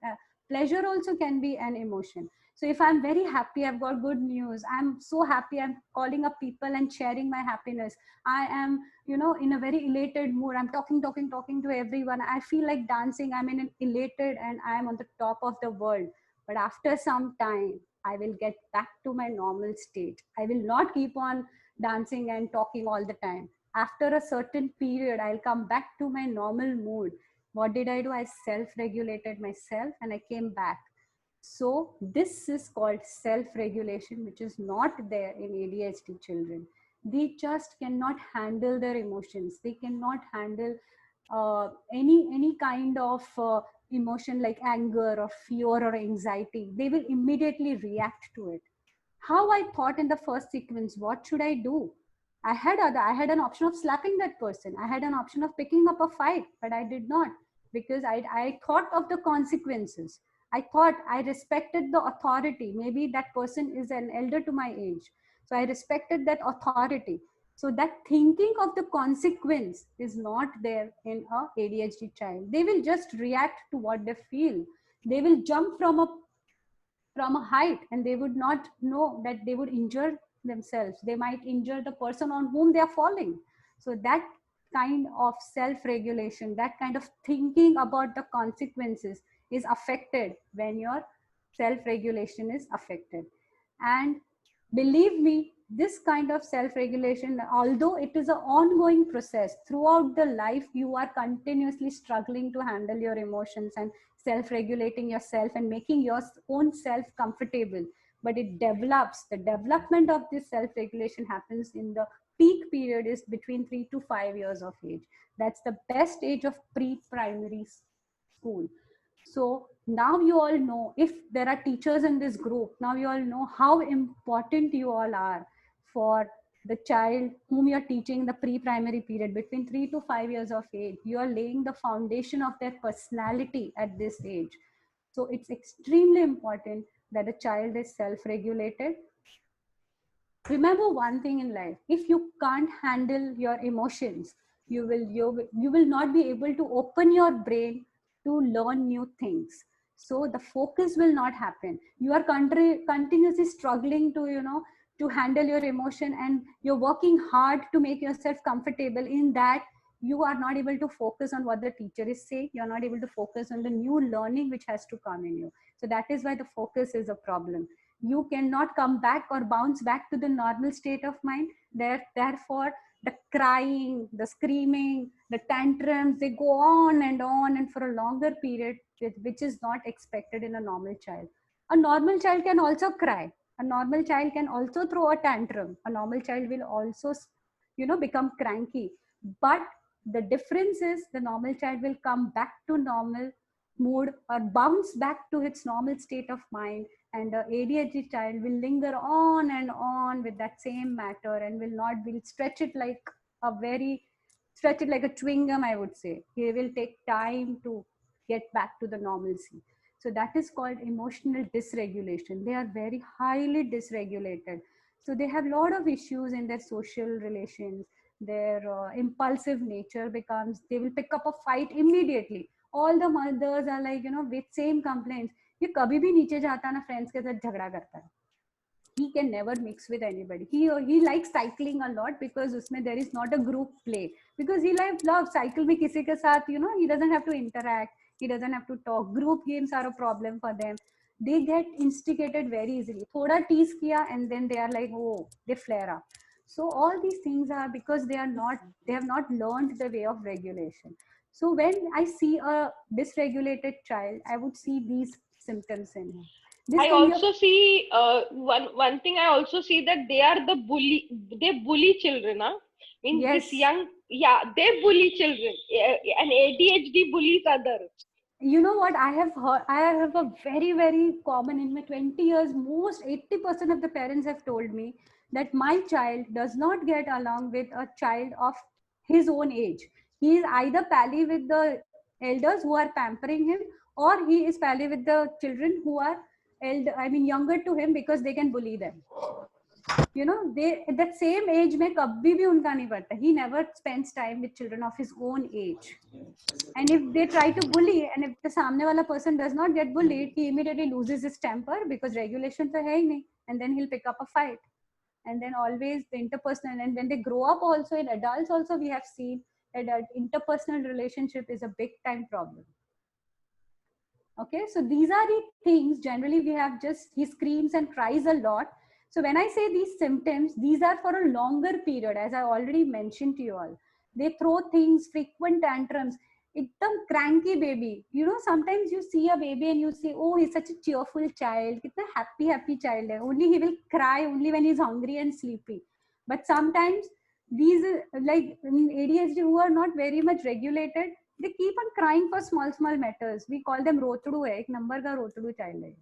Speaker 2: pleasure also can be an emotion. So if I'm very happy, I've got good news, I'm so happy, I'm calling up people and sharing my happiness. I am, you know, in a very elated mood. I'm talking to everyone. I feel like dancing. I'm in an elated and I'm on the top of the world. But after some time, I will get back to my normal state. I will not keep on dancing and talking all the time. After a certain period, I'll come back to my normal mood. What did I do? I self-regulated myself and I came back. So this is called self-regulation, which is not there in ADHD children. They just cannot handle their emotions. They cannot handle any kind of emotion like anger or fear or anxiety. They will immediately react to it. How I thought in the first sequence, what should I do? I had an option of slapping that person. I had an option of picking up a fight, but I did not, because I thought of the consequences. I thought I respected the authority. Maybe that person is an elder to my age. So I respected that authority. So that thinking of the consequence is not there in a ADHD child. They will just react to what they feel. They will jump from a height, and they would not know that they would injure themselves. They might injure the person on whom they are falling. So that kind of self-regulation, that kind of thinking about the consequences is affected when your self-regulation is affected. And believe me, this kind of self-regulation, although it is an ongoing process throughout the life, you are continuously struggling to handle your emotions and self-regulating yourself and making your own self comfortable. But it develops, the development of this self-regulation happens in the peak period is between 3 to 5 years of age. That's the best age of pre-primary school. So now you all know, if there are teachers in this group, now you all know how important you all are for the child whom you're teaching in the pre-primary period between 3 to 5 years of age. You are laying the foundation of their personality at this age. So it's extremely important that a child is self-regulated. Remember one thing in life: if you can't handle your emotions, you will not be able to open your brain to learn new things. So the focus will not happen. You are continuously struggling to, you know, to handle your emotion, and you're working hard to make yourself comfortable. In that, you are not able to focus on what the teacher is saying. You're not able to focus on the new learning which has to come in you. So that is why the focus is a problem. You cannot come back or bounce back to the normal state of mind. Therefore, the crying, the screaming, the tantrums, they go on and for a longer period, which is not expected in a normal child. A normal child can also cry. A normal child can also throw a tantrum. A normal child will also, you know, become cranky. But the difference is the normal child will come back to normal mood or bounce back to its normal state of mind, and the ADHD child will linger on and on with that same matter and will stretch it like a chewing gum, I would say. He will take time to get back to the normalcy. So that is called emotional dysregulation. They are very highly dysregulated. So they have a lot of issues in their social relations. Their impulsive nature becomes, they will pick up a fight immediately. All the mothers are like, you know, with same complaints. ये कभी भी नीचे जाता ना friends के साथ झगड़ा करता है. He can never mix with anybody. He likes cycling a lot because उसमें there is not a group play, because he loves cycle में किसी के साथ, you know, he doesn't have to interact, he doesn't have to talk. Group games are a problem for them. They get instigated very easily. थोड़ा tease किया and then they are like, oh, they flare up. So all these things are because they have not learned the way of regulation. So when I see a dysregulated child, I would see these symptoms in him. This
Speaker 4: I
Speaker 2: can be
Speaker 4: also see one thing. I also see that they are the bully. They bully children. Huh? Means this
Speaker 2: yes.
Speaker 4: young, yeah, they bully children. And ADHD bullies others.
Speaker 2: You know what I have heard? I have a very common in my 20 years. Most 80% of the parents have told me that my child does not get along with a child of his own age. He is either pally with the elders who are pampering him, or he is pally with the children who are younger to him, because they can bully them. You know, they at that same age में कभी भी उनका नहीं पड़ता. He never spends time with children of his own age. And if they try to bully, and if the सामने वाला person does not get bullied, he immediately loses his temper, because regulation तो है ही नहीं, and then he'll pick up a fight. And then always the interpersonal, and when they grow up also, in adults also, we have seen that interpersonal relationship is a big time problem. Okay, so these are the things generally we have. Just he screams and cries a lot. So when I say these symptoms, these are for a longer period, as I already mentioned to you all. They throw things, frequent tantrums, एकदम cranky baby. You know, sometimes you see a baby and you say, oh, he's such a cheerful child, कितना happy child hai. Only he will cry only when he's hungry and sleepy. But sometimes these, like ADHD, who are not very much regulated, they keep on crying for small matters. We call them rotudu hai, ek number ka rotudu child hai,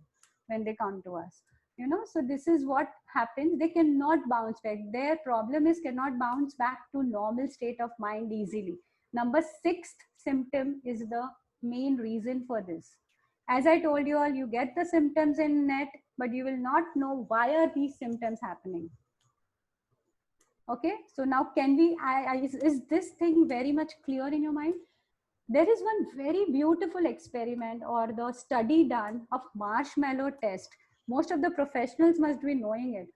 Speaker 2: when they come to us. You know, so this is what happens. They cannot bounce back. Their problem is cannot bounce back to normal state of mind easily. Number 6th symptom is the main reason for this. As I told you all, you get the symptoms in net, but you will not know why are these symptoms happening. Okay, so now can we, is this thing very much clear in your mind? There is one very beautiful experiment or the study done of marshmallow test. Most of the professionals must be knowing it.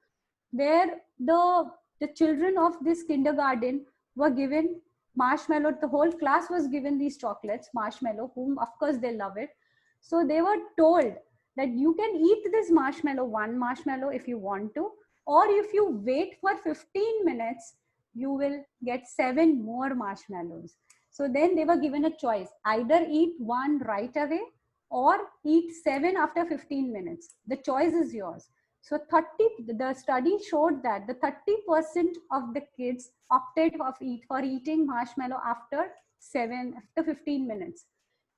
Speaker 2: Where the children of this kindergarten were given marshmallow. The whole class was given these chocolates, marshmallow, whom of course they love it. So they were told that you can eat this marshmallow, one marshmallow if you want to, or if you wait for 15 minutes, you will get 7 more marshmallows. So then they were given a choice, either eat one right away or eat 7 after 15 minutes. The choice is yours. So the study showed that the 30% of the kids opted for eating marshmallow after 15 minutes.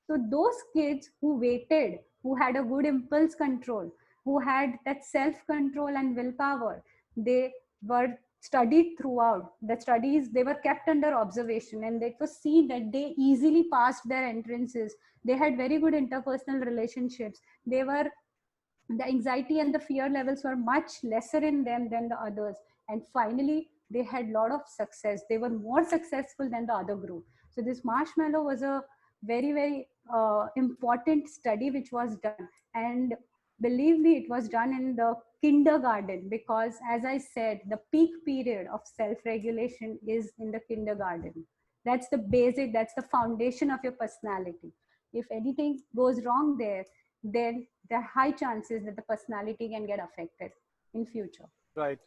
Speaker 2: So those kids who waited, who had a good impulse control, who had that self-control and willpower, they were studied throughout. The studies, they were kept under observation, and it was seen that they easily passed their entrances. They had very good interpersonal relationships. The anxiety and the fear levels were much lesser in them than the others. And finally, they had a lot of success. They were more successful than the other group. So this marshmallow was a very important study which was done. And believe me, it was done in the kindergarten, because as I said, the peak period of self-regulation is in the kindergarten. That's the basic, that's the foundation of your personality. If anything goes wrong there, then there are high chances that the personality can get affected in future.
Speaker 3: Right.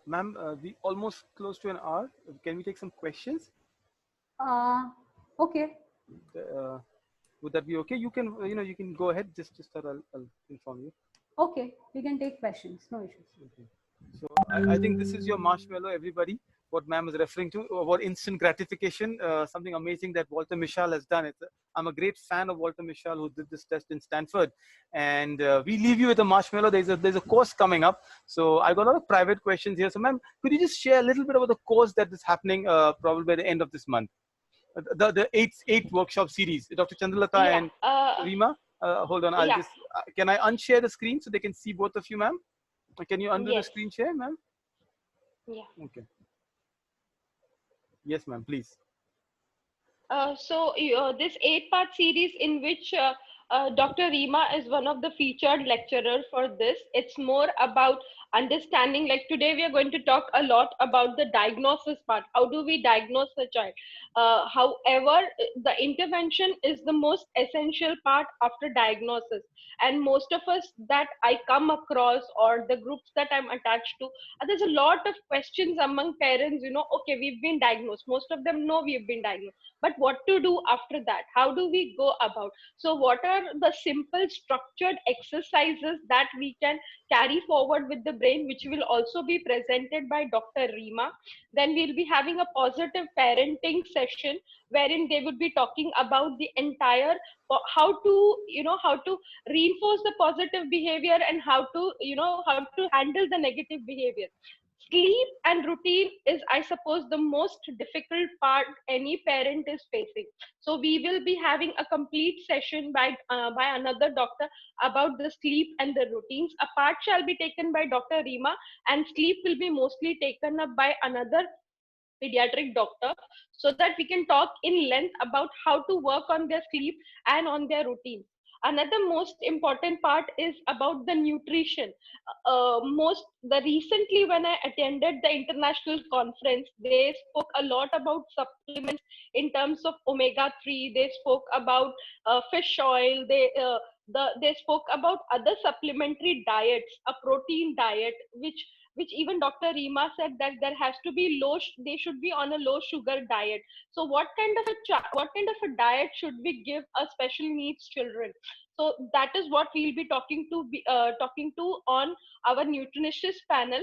Speaker 3: Ma'am, we almost close to an hour. Can we take some questions?
Speaker 2: Okay.
Speaker 3: Would that be okay? You can, you can go ahead. Just start. I'll inform you.
Speaker 2: Okay, we can take questions. No issues.
Speaker 3: Okay. So I think this is your marshmallow, everybody. What ma'am is referring to about instant gratification, something amazing that Walter Mischel has done. I'm a great fan of Walter Mischel, who did this test in Stanford. And we leave you with a marshmallow. There's a course coming up. So I got a lot of private questions here. So ma'am, could you just share a little bit about the course that is happening probably by the end of this month? The eight workshop series. Dr. Chandralata and Rima. Hold on, I'll just, can I unshare the screen so they can see both of you, ma'am? Can you undo the screen share, ma'am?
Speaker 4: Yeah.
Speaker 3: Okay. Yes, ma'am, please.
Speaker 4: So this 8-part series in which Dr. Rima is one of the featured lecturers for this. It's more about understanding, like today we are going to talk a lot about the diagnosis part. How do we diagnose the child? However, the intervention is the most essential part after diagnosis. And most of us that I come across, or the groups that I'm attached to, there's a lot of questions among parents, okay, we've been diagnosed. Most of them know we've been diagnosed, but what to do after that? How do we go about? So what are the simple structured exercises that we can carry forward with the brain, which will also be presented by Dr. Reema? Then we'll be having a positive parenting session wherein they would be talking about the entire how to how to reinforce the positive behavior, and how to how to handle the negative behavior. Sleep and routine is, I suppose, the most difficult part any parent is facing. So we will be having a complete session by another doctor about the sleep and the routines. A part shall be taken by Dr. Reema, and sleep will be mostly taken up by another pediatric doctor, so that we can talk in length about how to work on their sleep and on their routine. Another most important part is about the nutrition. Most the recently when I attended the international conference, they spoke a lot about supplements in terms of omega-3. They spoke about fish oil. They spoke about other supplementary diets, a protein diet, which even Dr. Reema said that there has to be they should be on a low sugar diet. So what kind of a diet should we give a special needs children? So that is what we'll be talking to on our nutritionist panel.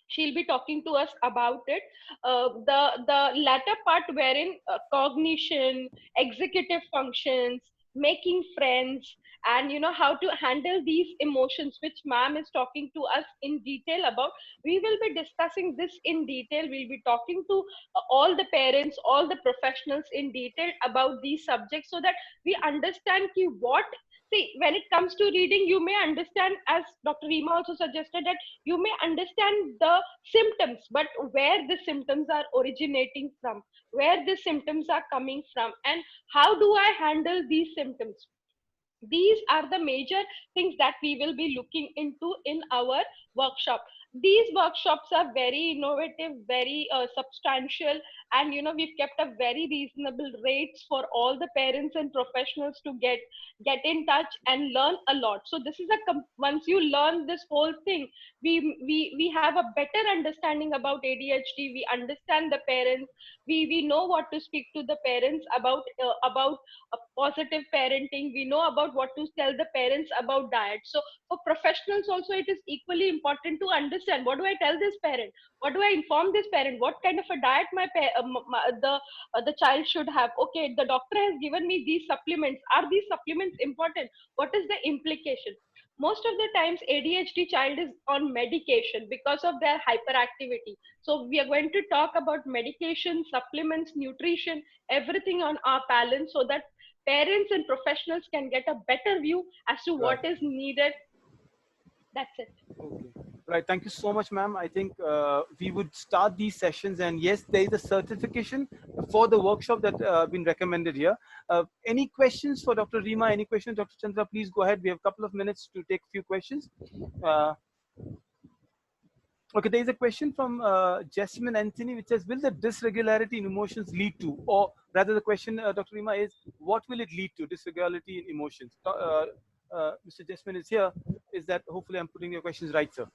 Speaker 4: She'll be talking to us about it. The latter part wherein cognition, executive functions, making friends, and how to handle these emotions, which ma'am is talking to us in detail about. We will be discussing this in detail. We'll be talking to all the parents, all the professionals in detail about these subjects, so that we understand what. See, when it comes to reading, you may understand, as Dr. Reema also suggested, that you may understand the symptoms, but where the symptoms are originating from, where the symptoms are coming from, and how do I handle these symptoms? These are the major things that we will be looking into in our workshop. These workshops are very innovative, very substantial, and we've kept a very reasonable rates for all the parents and professionals to get in touch and learn a lot. So this is once you learn this whole thing, we have a better understanding about ADHD. We understand the parents. We know what to speak to the parents about positive parenting. We know about what to tell the parents about diet. So for professionals also, it is equally important to understand, what do I tell this parent, what do I inform this parent, what kind of a diet the child should have. Okay, the doctor has given me these supplements. Are these supplements important? What is the implication? Most of the times ADHD child is on medication because of their hyperactivity. So we are going to talk about medication, supplements, nutrition, everything on our balance, so that parents and professionals can get a better view as to what is needed. That's it.
Speaker 3: Okay. Right. Thank you so much, ma'am. I think we would start these sessions, and yes, there is a certification for the workshop that been recommended here. Any questions for Dr. Reema? Any questions, Dr. Chandra? Please go ahead. We have a couple of minutes to take a few questions. Okay, there is a question from Jasmine Anthony, which says, will the dysregularity in emotions lead to, or rather the question, Dr. Reema, is what will it lead to, dysregularity in emotions? Mr. Jasmine is here. Is that, hopefully I'm putting your questions right, sir?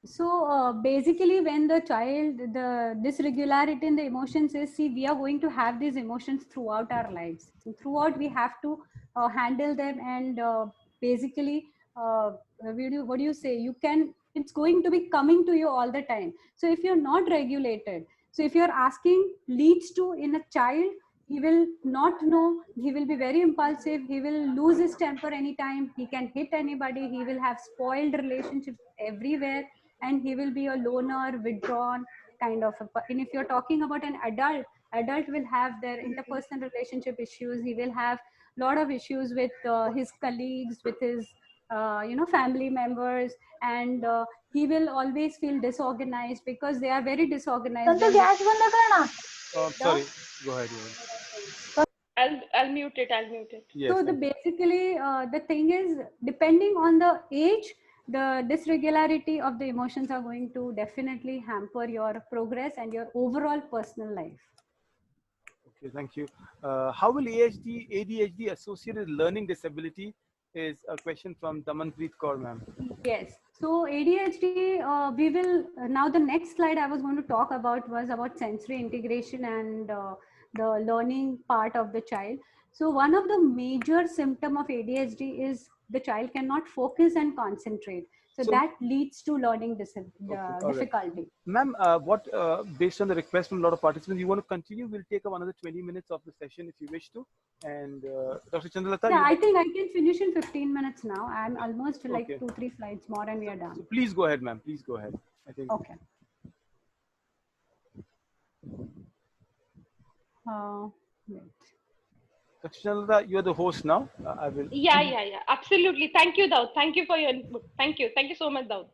Speaker 2: So basically when the child, the dysregularity in the emotions is, see, we are going to have these emotions throughout our lives. So throughout we have to handle them, and basically, what do you say? You can, it's going to be coming to you all the time. So if you're not regulated, so if you're asking leads to in a child, he will not know, he will be very impulsive, he will lose his temper anytime, he can hit anybody, he will have spoiled relationships everywhere, and he will be a loner, withdrawn kind of and if you're talking about an adult will have their interpersonal relationship issues. He will have a lot of issues with his colleagues, with his family members, and he will always feel disorganized because they are very disorganized.
Speaker 3: Sorry, go ahead.
Speaker 4: I'll mute it.
Speaker 3: Yes,
Speaker 2: so basically the thing is, depending on the age, the dysregularity of the emotions are going to definitely hamper your progress and your overall personal life.
Speaker 3: Okay, thank you. How will ADHD associated with learning disability is a question from Damanpreet Kaur, ma'am.
Speaker 2: Yes. So ADHD, we will, now the next slide I was going to talk about was about sensory integration and the learning part of the child. So one of the major symptom of ADHD is the child cannot focus and concentrate. So that leads to learning difficulty.
Speaker 3: Ma'am, based on the request from a lot of participants, you want to continue? We'll take up another 20 minutes of the session if you wish to. And Dr. Chandralata?
Speaker 2: Yeah, I think I can finish in 15 minutes now. I'm almost like 2-3 slides more and we are done.
Speaker 3: So please go ahead, ma'am. Please go ahead. I think.
Speaker 2: Okay. Wait.
Speaker 3: Dr. Chandralata, you're the host now. I will.
Speaker 4: Yeah. Absolutely. Thank you, Daud. Thank you for your input. Thank you. Thank you so much, Daud.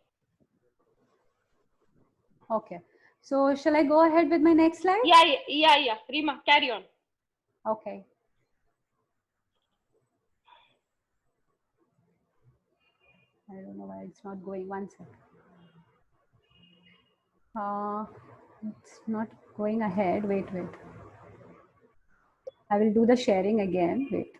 Speaker 2: Okay. So shall I go ahead with my next slide?
Speaker 4: Yeah. Rima, carry on.
Speaker 2: Okay. I don't know why it's not going. One sec. It's not going ahead. Wait. I will do the sharing again. Wait.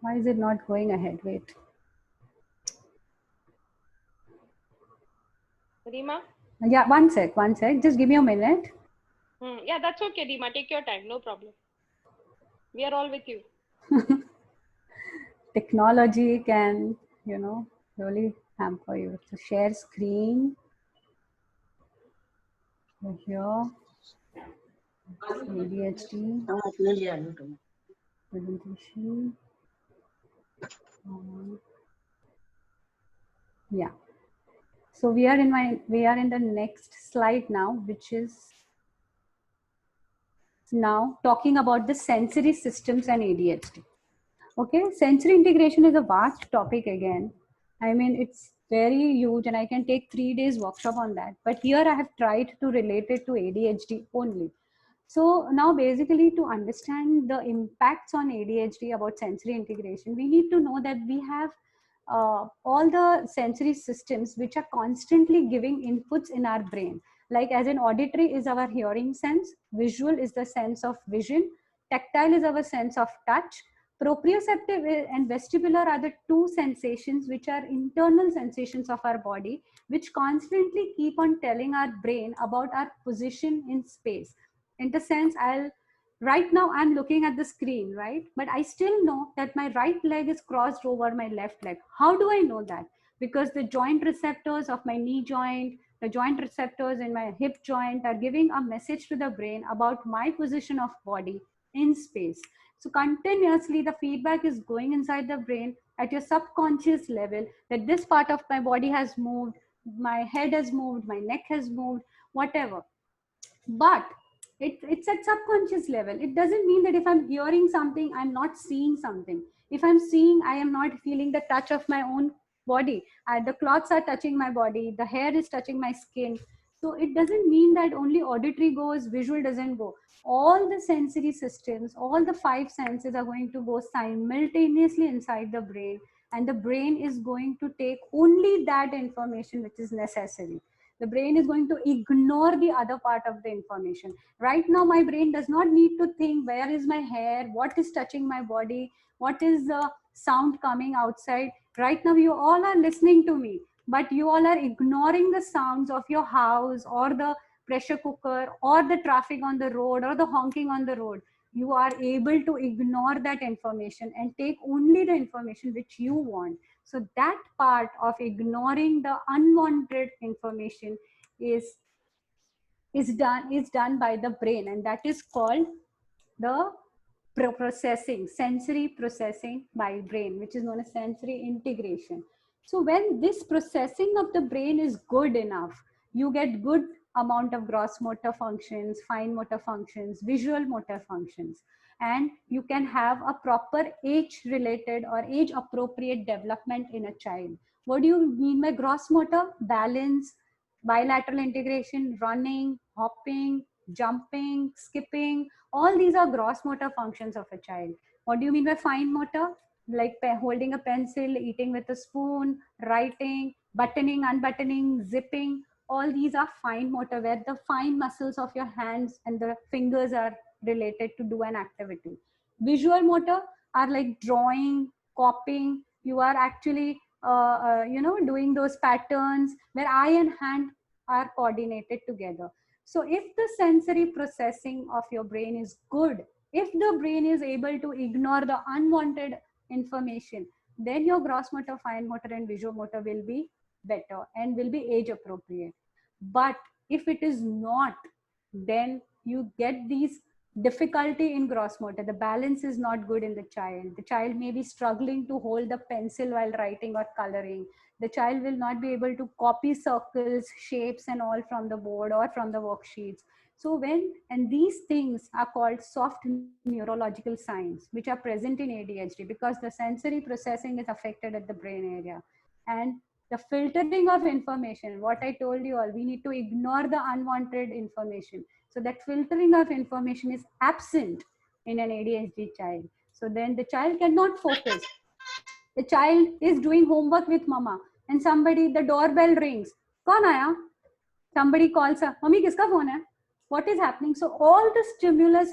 Speaker 2: Why is it not going ahead? Wait.
Speaker 4: Rima?
Speaker 2: Yeah, one sec. Just give me a minute.
Speaker 4: Yeah, that's okay, Rima. Take your time. No problem. We are all with you.
Speaker 2: Technology can, really hamper you. So share screen. Over here. ADHD. Presentation. Yeah. So we are in the next slide now, which is now talking about the sensory systems and ADHD. Okay, sensory integration is a vast topic again. I mean, it's very huge and I can take 3 days workshop on that. But here I have tried to relate it to ADHD only. So now basically to understand the impacts on ADHD about sensory integration, we need to know that we have all the sensory systems which are constantly giving inputs in our brain. Like as in auditory is our hearing sense, visual is the sense of vision, tactile is our sense of touch, proprioceptive and vestibular are the two sensations which are internal sensations of our body, which constantly keep on telling our brain about our position in space. In the sense, right now I'm looking at the screen, right? But I still know that my right leg is crossed over my left leg. How do I know that? Because the joint receptors of my knee joint, the joint receptors in my hip joint are giving a message to the brain about my position of body in space. So continuously the feedback is going inside the brain at your subconscious level that this part of my body has moved, my head has moved, my neck has moved, whatever. But it's at subconscious level. It doesn't mean that if I'm hearing something, I'm not seeing something. If I'm seeing, I am not feeling the touch of my own body. The cloths are touching my body. The hair is touching my skin. So it doesn't mean that only auditory goes, visual doesn't go. All the sensory systems, all the 5 senses are going to go simultaneously inside the brain. And the brain is going to take only that information which is necessary. The brain is going to ignore the other part of the information. Right now, my brain does not need to think where is my hair, what is touching my body, what is the sound coming outside. Right now, you all are listening to me, but you all are ignoring the sounds of your house or the pressure cooker or the traffic on the road or the honking on the road. You are able to ignore that information and take only the information which you want. So that part of ignoring the unwanted information is done by the brain, and that is called the sensory processing by brain, which is known as sensory integration. So when this processing of the brain is good enough, you get good amount of gross motor functions, fine motor functions, visual motor functions, and you can have a proper age related or age appropriate development in a child. What do you mean by gross motor? Balance, bilateral integration, running, hopping, jumping, skipping, all these are gross motor functions of a child. What do you mean by fine motor? Like holding a pencil, eating with a spoon, writing, buttoning, unbuttoning, zipping. All these are fine motor, where the fine muscles of your hands and the fingers are related to do an activity. Visual motor are like drawing, copying. You are actually doing those patterns where eye and hand are coordinated together. So if the sensory processing of your brain is good, if the brain is able to ignore the unwanted information, then your gross motor, fine motor, and visual motor will be better and will be age appropriate. But if it is not, then you get these difficulty in gross motor. The balance is not good in the child. The child may be struggling to hold the pencil while writing or coloring. The child will not be able to copy circles, shapes, and all from the board or from the worksheets. So and these things are called soft neurological signs, which are present in ADHD because the sensory processing is affected at the brain area. And the filtering of information, what I told you all, we need to ignore the unwanted information. So that filtering of information is absent in an ADHD child. So then the child cannot focus. The child is doing homework with mama and the doorbell rings. Kaun aaya? Somebody calls her, Mummy, kiska phone hai? What is happening? So all the stimuli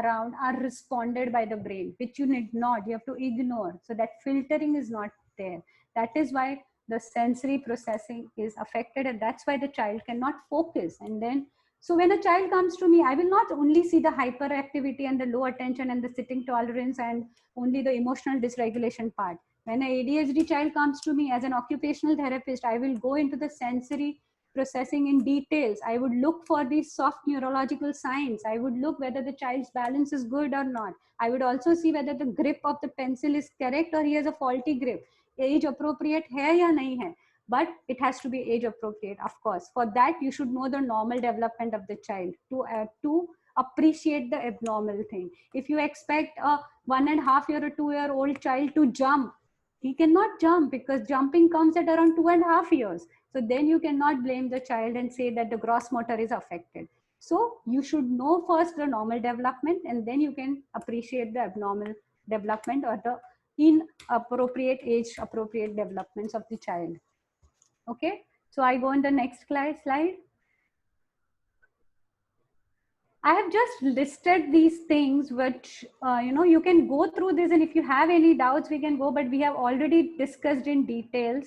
Speaker 2: around are responded by the brain, which you need not, you have to ignore. So that filtering is not there. That is why the sensory processing is affected, and that's why the child cannot focus. And then, so when a child comes to me, I will not only see the hyperactivity and the low attention and the sitting tolerance and only the emotional dysregulation part. When an ADHD child comes to me as an occupational therapist, I will go into the sensory processing in details. I would look for these soft neurological signs. I would look whether the child's balance is good or not. I would also see whether the grip of the pencil is correct or he has a faulty grip. Age appropriate hai ya nahi hai? But it has to be age appropriate, of course. For that, you should know the normal development of the child to appreciate the abnormal thing. If you expect a 1.5 year or 2-year-old child to jump, he cannot jump because jumping comes at around 2.5 years. So then you cannot blame the child and say that the gross motor is affected. So you should know first the normal development, and then you can appreciate the abnormal development or the inappropriate age appropriate developments of the child. Okay, so I go on the next slide. I have just listed these things which, you can go through this, and if you have any doubts, we can go, but we have already discussed in details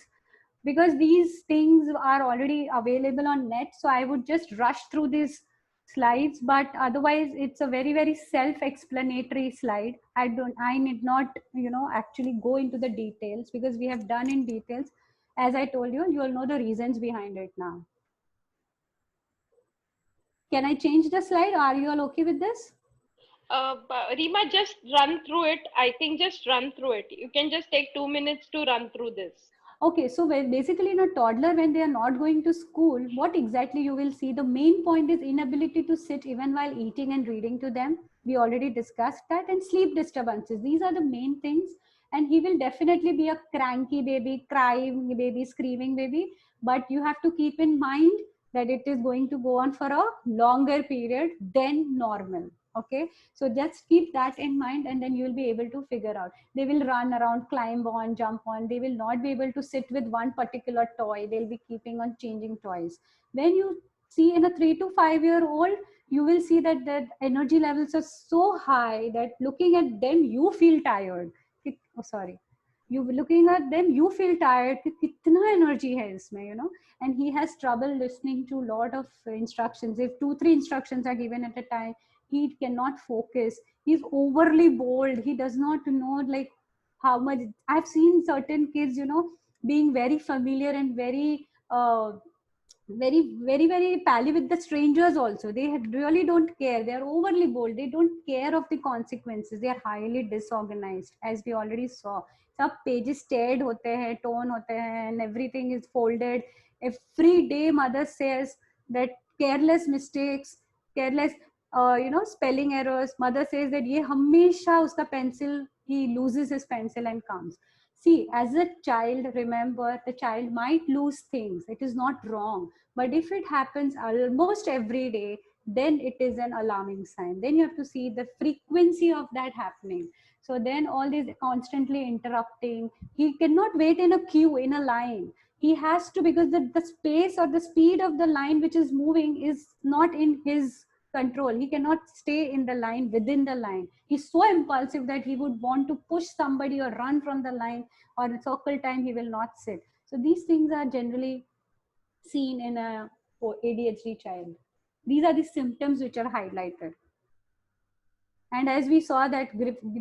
Speaker 2: because these things are already available on net. So I would just rush through these slides, but otherwise it's a very, very self-explanatory slide. I need not, actually go into the details because we have done in details. As I told you, you will know the reasons behind it now. Can I change the slide? Are you all okay with this?
Speaker 4: Rima, just run through it. I think just run through it. You can just take 2 minutes to run through this.
Speaker 2: Okay, so basically in a toddler, when they are not going to school, what exactly you will see, the main point is inability to sit even while eating and reading to them. We already discussed that. And sleep disturbances. These are the main things. And he will definitely be a cranky baby, crying baby, screaming baby. But you have to keep in mind that it is going to go on for a longer period than normal. Okay, so just keep that in mind, and then you will be able to figure out. They will run around, climb on, jump on. They will not be able to sit with one particular toy. They'll be keeping on changing toys. When you see in a 3 to 5 year old, you will see that the energy levels are so high that looking at them, you feel tired. Oh, sorry. You looking at them, you feel tired. Kitna energy hai isme, and he has trouble listening to a lot of instructions. If 2-3 instructions are given at a time, he cannot focus. He's overly bold. He does not know like how much. I've seen certain kids, being very familiar and very very pally with the strangers also. They really don't care. They are overly bold. They don't care of the consequences. They are highly disorganized, as we already saw. Some pages teared hote hai, torn hote hai, and everything is folded. Every day mother says that careless mistakes, careless spelling errors. Mother says that ye hamesha uska pencil, he loses his pencil and comes. See, as a child, remember, the child might lose things. It is not wrong. But if it happens almost every day, then it is an alarming sign. Then you have to see the frequency of that happening. So then all these constantly interrupting, he cannot wait in a queue, in a line. He has to, because the space or the speed of the line which is moving is not in his control. He cannot stay in the line, within the line. He's so impulsive that he would want to push somebody or run from the line, or in circle time he will not sit. So these things are generally seen in a ADHD child. These are the symptoms which are highlighted. And as we saw, that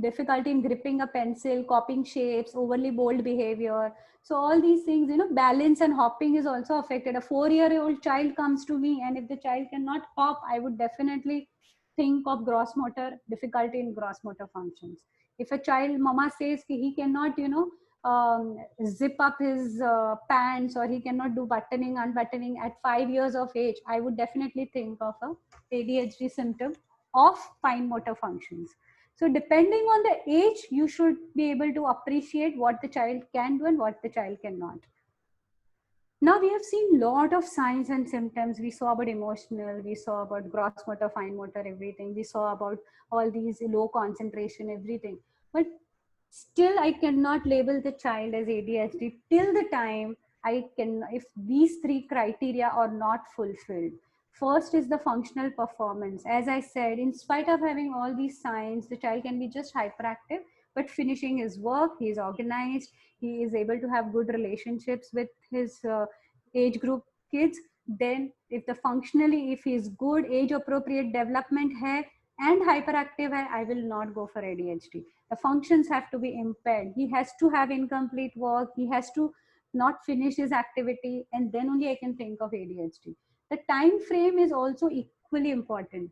Speaker 2: difficulty in gripping a pencil, copying shapes, overly bold behavior. So all these things, balance and hopping is also affected. A 4-year-old child comes to me, and if the child cannot hop, I would definitely think of gross motor, difficulty in gross motor functions. If a child, mama says he cannot, zip up his pants, or he cannot do buttoning, unbuttoning at 5 years of age, I would definitely think of a ADHD symptom of fine motor functions. So depending on the age, you should be able to appreciate what the child can do and what the child cannot. Now we have seen a lot of signs and symptoms. We saw about emotional, we saw about gross motor, fine motor, everything. We saw about all these low concentration, everything. But still I cannot label the child as ADHD till the time if these 3 criteria are not fulfilled. First is the functional performance. As I said, in spite of having all these signs, the child can be just hyperactive, but finishing his work, he is organized, he is able to have good relationships with his age group kids. Then if he is good, age appropriate development hai, and hyperactive hai, I will not go for ADHD. The functions have to be impaired. He has to have incomplete work. He has to not finish his activity, and then only I can think of ADHD. The time frame is also equally important.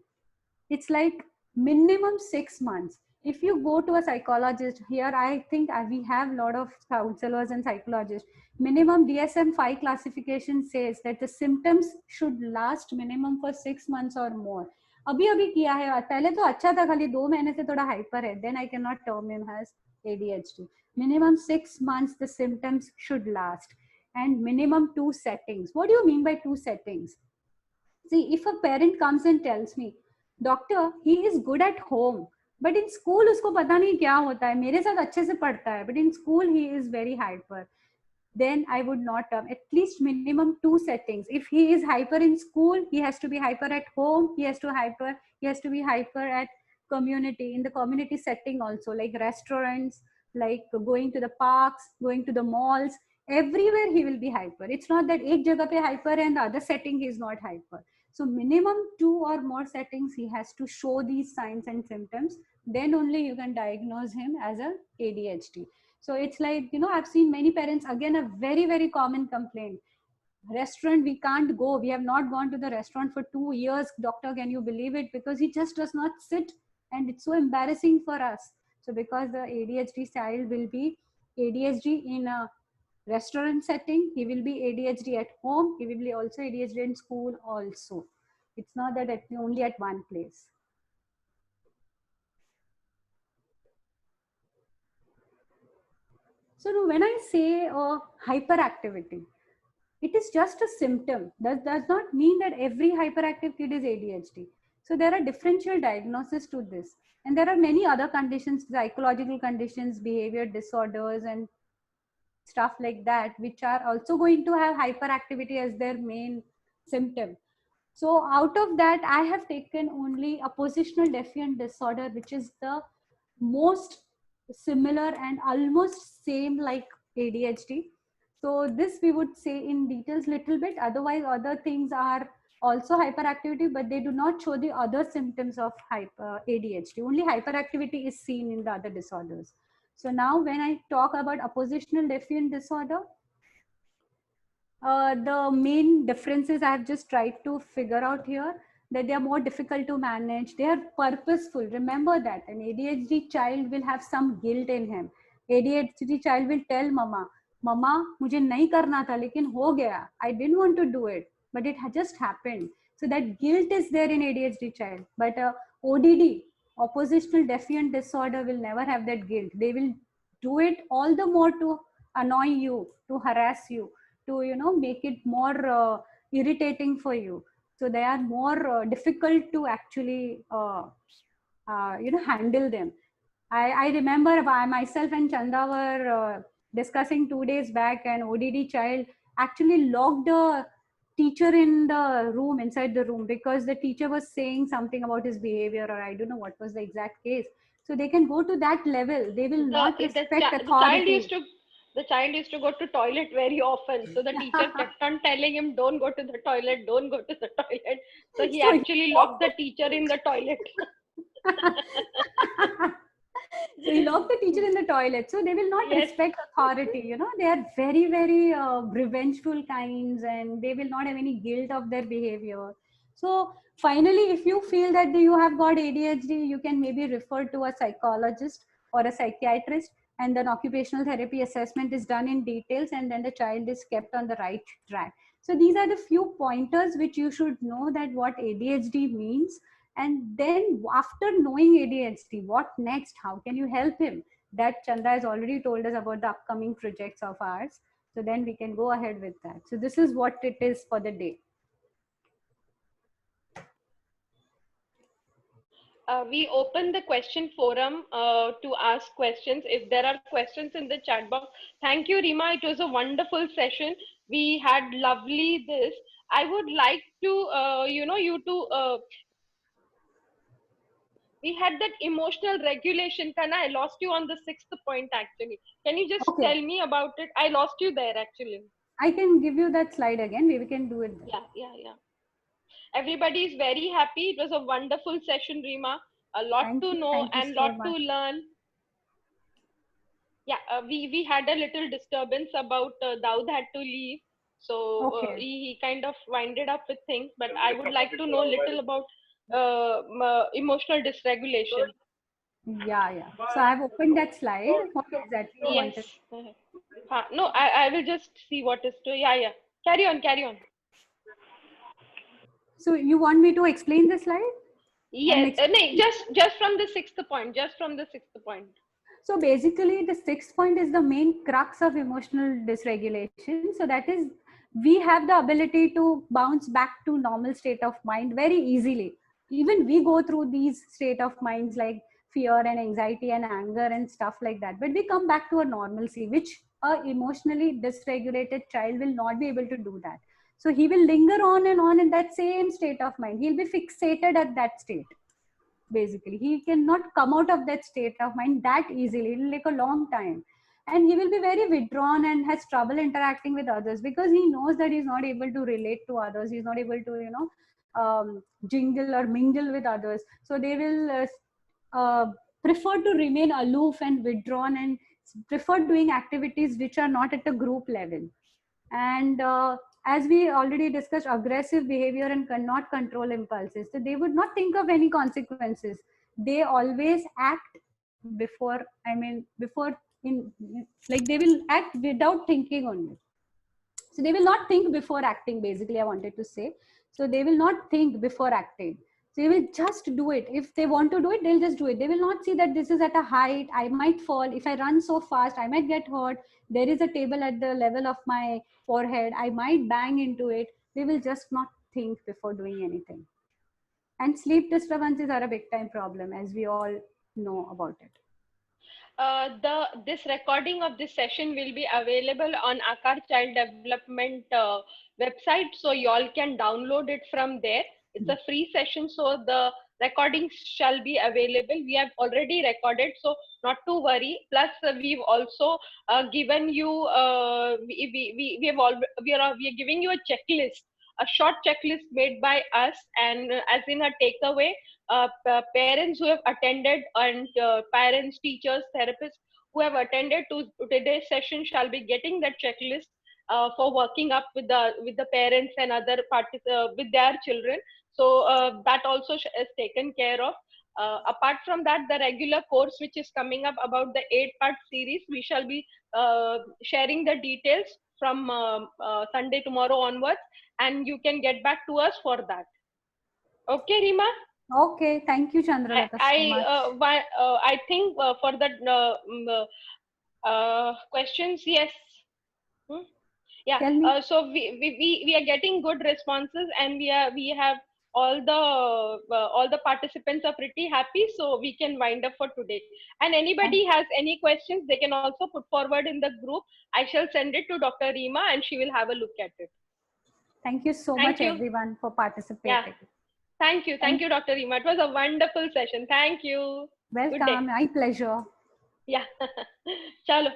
Speaker 2: It's like minimum 6 months. If you go to a psychologist, here I think we have a lot of counselors and psychologists, minimum DSM-5 classification says that the symptoms should last minimum for 6 months or more. अभी किया है, पहले तो अच्छा था, खाली 2 महीने से थोड़ा हाइपर है, then I cannot term him as ADHD. Minimum 6 months the symptoms should last, and minimum 2 settings. What do you mean by 2 settings? See, if a parent comes and tells me, doctor, he is good at home, but in school उसको पता नहीं क्या होता है, मेरे साथ अच्छे से पढ़ता है, but in school he is very hyper, then I would not term. At least minimum 2 settings. If he is hyper in school, he has to be hyper at home, he has to be hyper at community, in the community setting also, like restaurants, like going to the parks, going to the malls, everywhere he will be hyper. It's not that ek jagah pe hyper and the other setting he is not hyper. So minimum 2 or more settings he has to show these signs and symptoms, then only you can diagnose him as a ADHD. So it's like, I've seen many parents, again, a very, very common complaint. Restaurant, we can't go. We have not gone to the restaurant for 2 years. Doctor, can you believe it? Because he just does not sit, and it's so embarrassing for us. So because the ADHD child will be ADHD in a restaurant setting, he will be ADHD at home, he will be also ADHD in school also. It's not that only at one place. So when I say hyperactivity, it is just a symptom. That does not mean that every hyperactive kid is ADHD. So there are differential diagnoses to this. And there are many other conditions, psychological conditions, behavior disorders, and stuff like that, which are also going to have hyperactivity as their main symptom. So out of that, I have taken only oppositional defiant disorder, which is the most similar and almost same like ADHD. So this we would say in details little bit. Otherwise, other things are also hyperactivity, but they do not show the other symptoms of ADHD. Only hyperactivity is seen in the other disorders. So now when I talk about oppositional defiant disorder, the main differences I have just tried to figure out here, that they are more difficult to manage. They are purposeful. Remember that an ADHD child will have some guilt in him. ADHD child will tell mama, मुझे नहीं करना था लेकिन हो गया. I didn't want to do it, but it just happened. So that guilt is there in ADHD child. But ODD, oppositional defiant disorder, will never have that guilt. They will do it all the more to annoy you, to harass you, to, you know, make it more irritating for you. So they are more difficult to actually, you know, handle them. I remember I myself and Chanda were discussing 2 days back, an ODD child actually locked a teacher in the room, inside the room, because the teacher was saying something about his behavior, or I don't know what was the exact case. So they can go to that level. They will not respect authority.
Speaker 4: The child used to go to toilet very often. So the teacher kept on telling him, don't go to the toilet, don't go to the toilet. So he actually locked the teacher in the toilet.
Speaker 2: So he locked the teacher in the toilet. So they will not respect authority. You know, they are very, very revengeful kinds, and they will not have any guilt of their behavior. So finally, if you feel that you have got ADHD, you can maybe refer to a psychologist or a psychiatrist, and then occupational therapy assessment is done in details, and then the child is kept on the right track. So these are the few pointers which you should know, that what ADHD means. And then after knowing ADHD, what next? How can you help him? That Chanda has already told us about the upcoming projects of ours. So then we can go ahead with that. So this is what it is for the day.
Speaker 4: We open the question forum to ask questions. If there are questions in the chat box. Thank you, Rima. It was a wonderful session. We had lovely this. I would like to, you know, you to, we had that emotional regulation. Kana, I lost you on the 6th point actually. Can you just tell me about it? I lost you there actually.
Speaker 2: I can give you that slide again. We can do it there.
Speaker 4: Yeah. Everybody is very happy. It was a wonderful session, Rima. A lot to know and lot to learn. Yeah, we had a little disturbance about Daud had to leave. So he kind of winded up with things, but I would like to know a little about emotional dysregulation.
Speaker 2: Yeah. So I've opened that slide. What exactly you wanted?
Speaker 4: No, I will just see what is to. Yeah. Carry on.
Speaker 2: So you want me to explain the slide?
Speaker 4: Yes. No, just from the 6th point.
Speaker 2: So basically, the 6th point is the main crux of emotional dysregulation. So that is, we have the ability to bounce back to normal state of mind very easily. Even we go through these state of minds like fear and anxiety and anger and stuff like that. But we come back to a normalcy, which a emotionally dysregulated child will not be able to do that. So he will linger on and on in that same state of mind. He'll be fixated at that state. Basically, he cannot come out of that state of mind that easily. It will take a long time, and he will be very withdrawn and has trouble interacting with others, because he knows that he's not able to relate to others. He's not able to, you know, jingle or mingle with others. So they will prefer to remain aloof and withdrawn, and prefer doing activities which are not at a group level. And as we already discussed, aggressive behavior and cannot control impulses. So they would not think of any consequences. They always act before, like they will act without thinking only. So they will not think before acting, basically, I wanted to say. So they will not think before acting. So they will just do it. If they want to do it, they'll just do it. They will not see that this is at a height. I might fall. If I run so fast, I might get hurt. There is a table at the level of my forehead. I might bang into it. They will just not think before doing anything. And sleep disturbances are a big time problem, as we all know about it.
Speaker 4: This recording of this session will be available on Aakaar Child Development website, so you all can download it from there. It's a free session, so the recordings shall be available. We have already recorded, so not to worry. Plus, we've also given you we are giving you a checklist, a short checklist made by us, and as in a takeaway. Parents who have attended and parents, teachers, therapists who have attended to today's session shall be getting that checklist for working up with the parents and other parties with their children. So that also is taken care of. Apart from that, the regular course which is coming up about the 8-part series, we shall be sharing the details from Sunday tomorrow onwards, and you can get back to us for that. Okay, Rima?
Speaker 2: Okay, thank you, Chandralata, so much.
Speaker 4: I think for that Questions? Yes. Yeah.
Speaker 2: Tell me.
Speaker 4: So we are getting good responses, and we have all the participants are pretty happy, so we can wind up for today. And anybody has any questions, they can also put forward in the group. I shall send it to Dr. Reema, and she will have a look at it.
Speaker 2: Thank you so much, everyone, for participating.
Speaker 4: Yeah. Thank you, Dr. Reema. It was a wonderful session. Thank you.
Speaker 2: Welcome. My pleasure.
Speaker 4: Yeah. Chalo.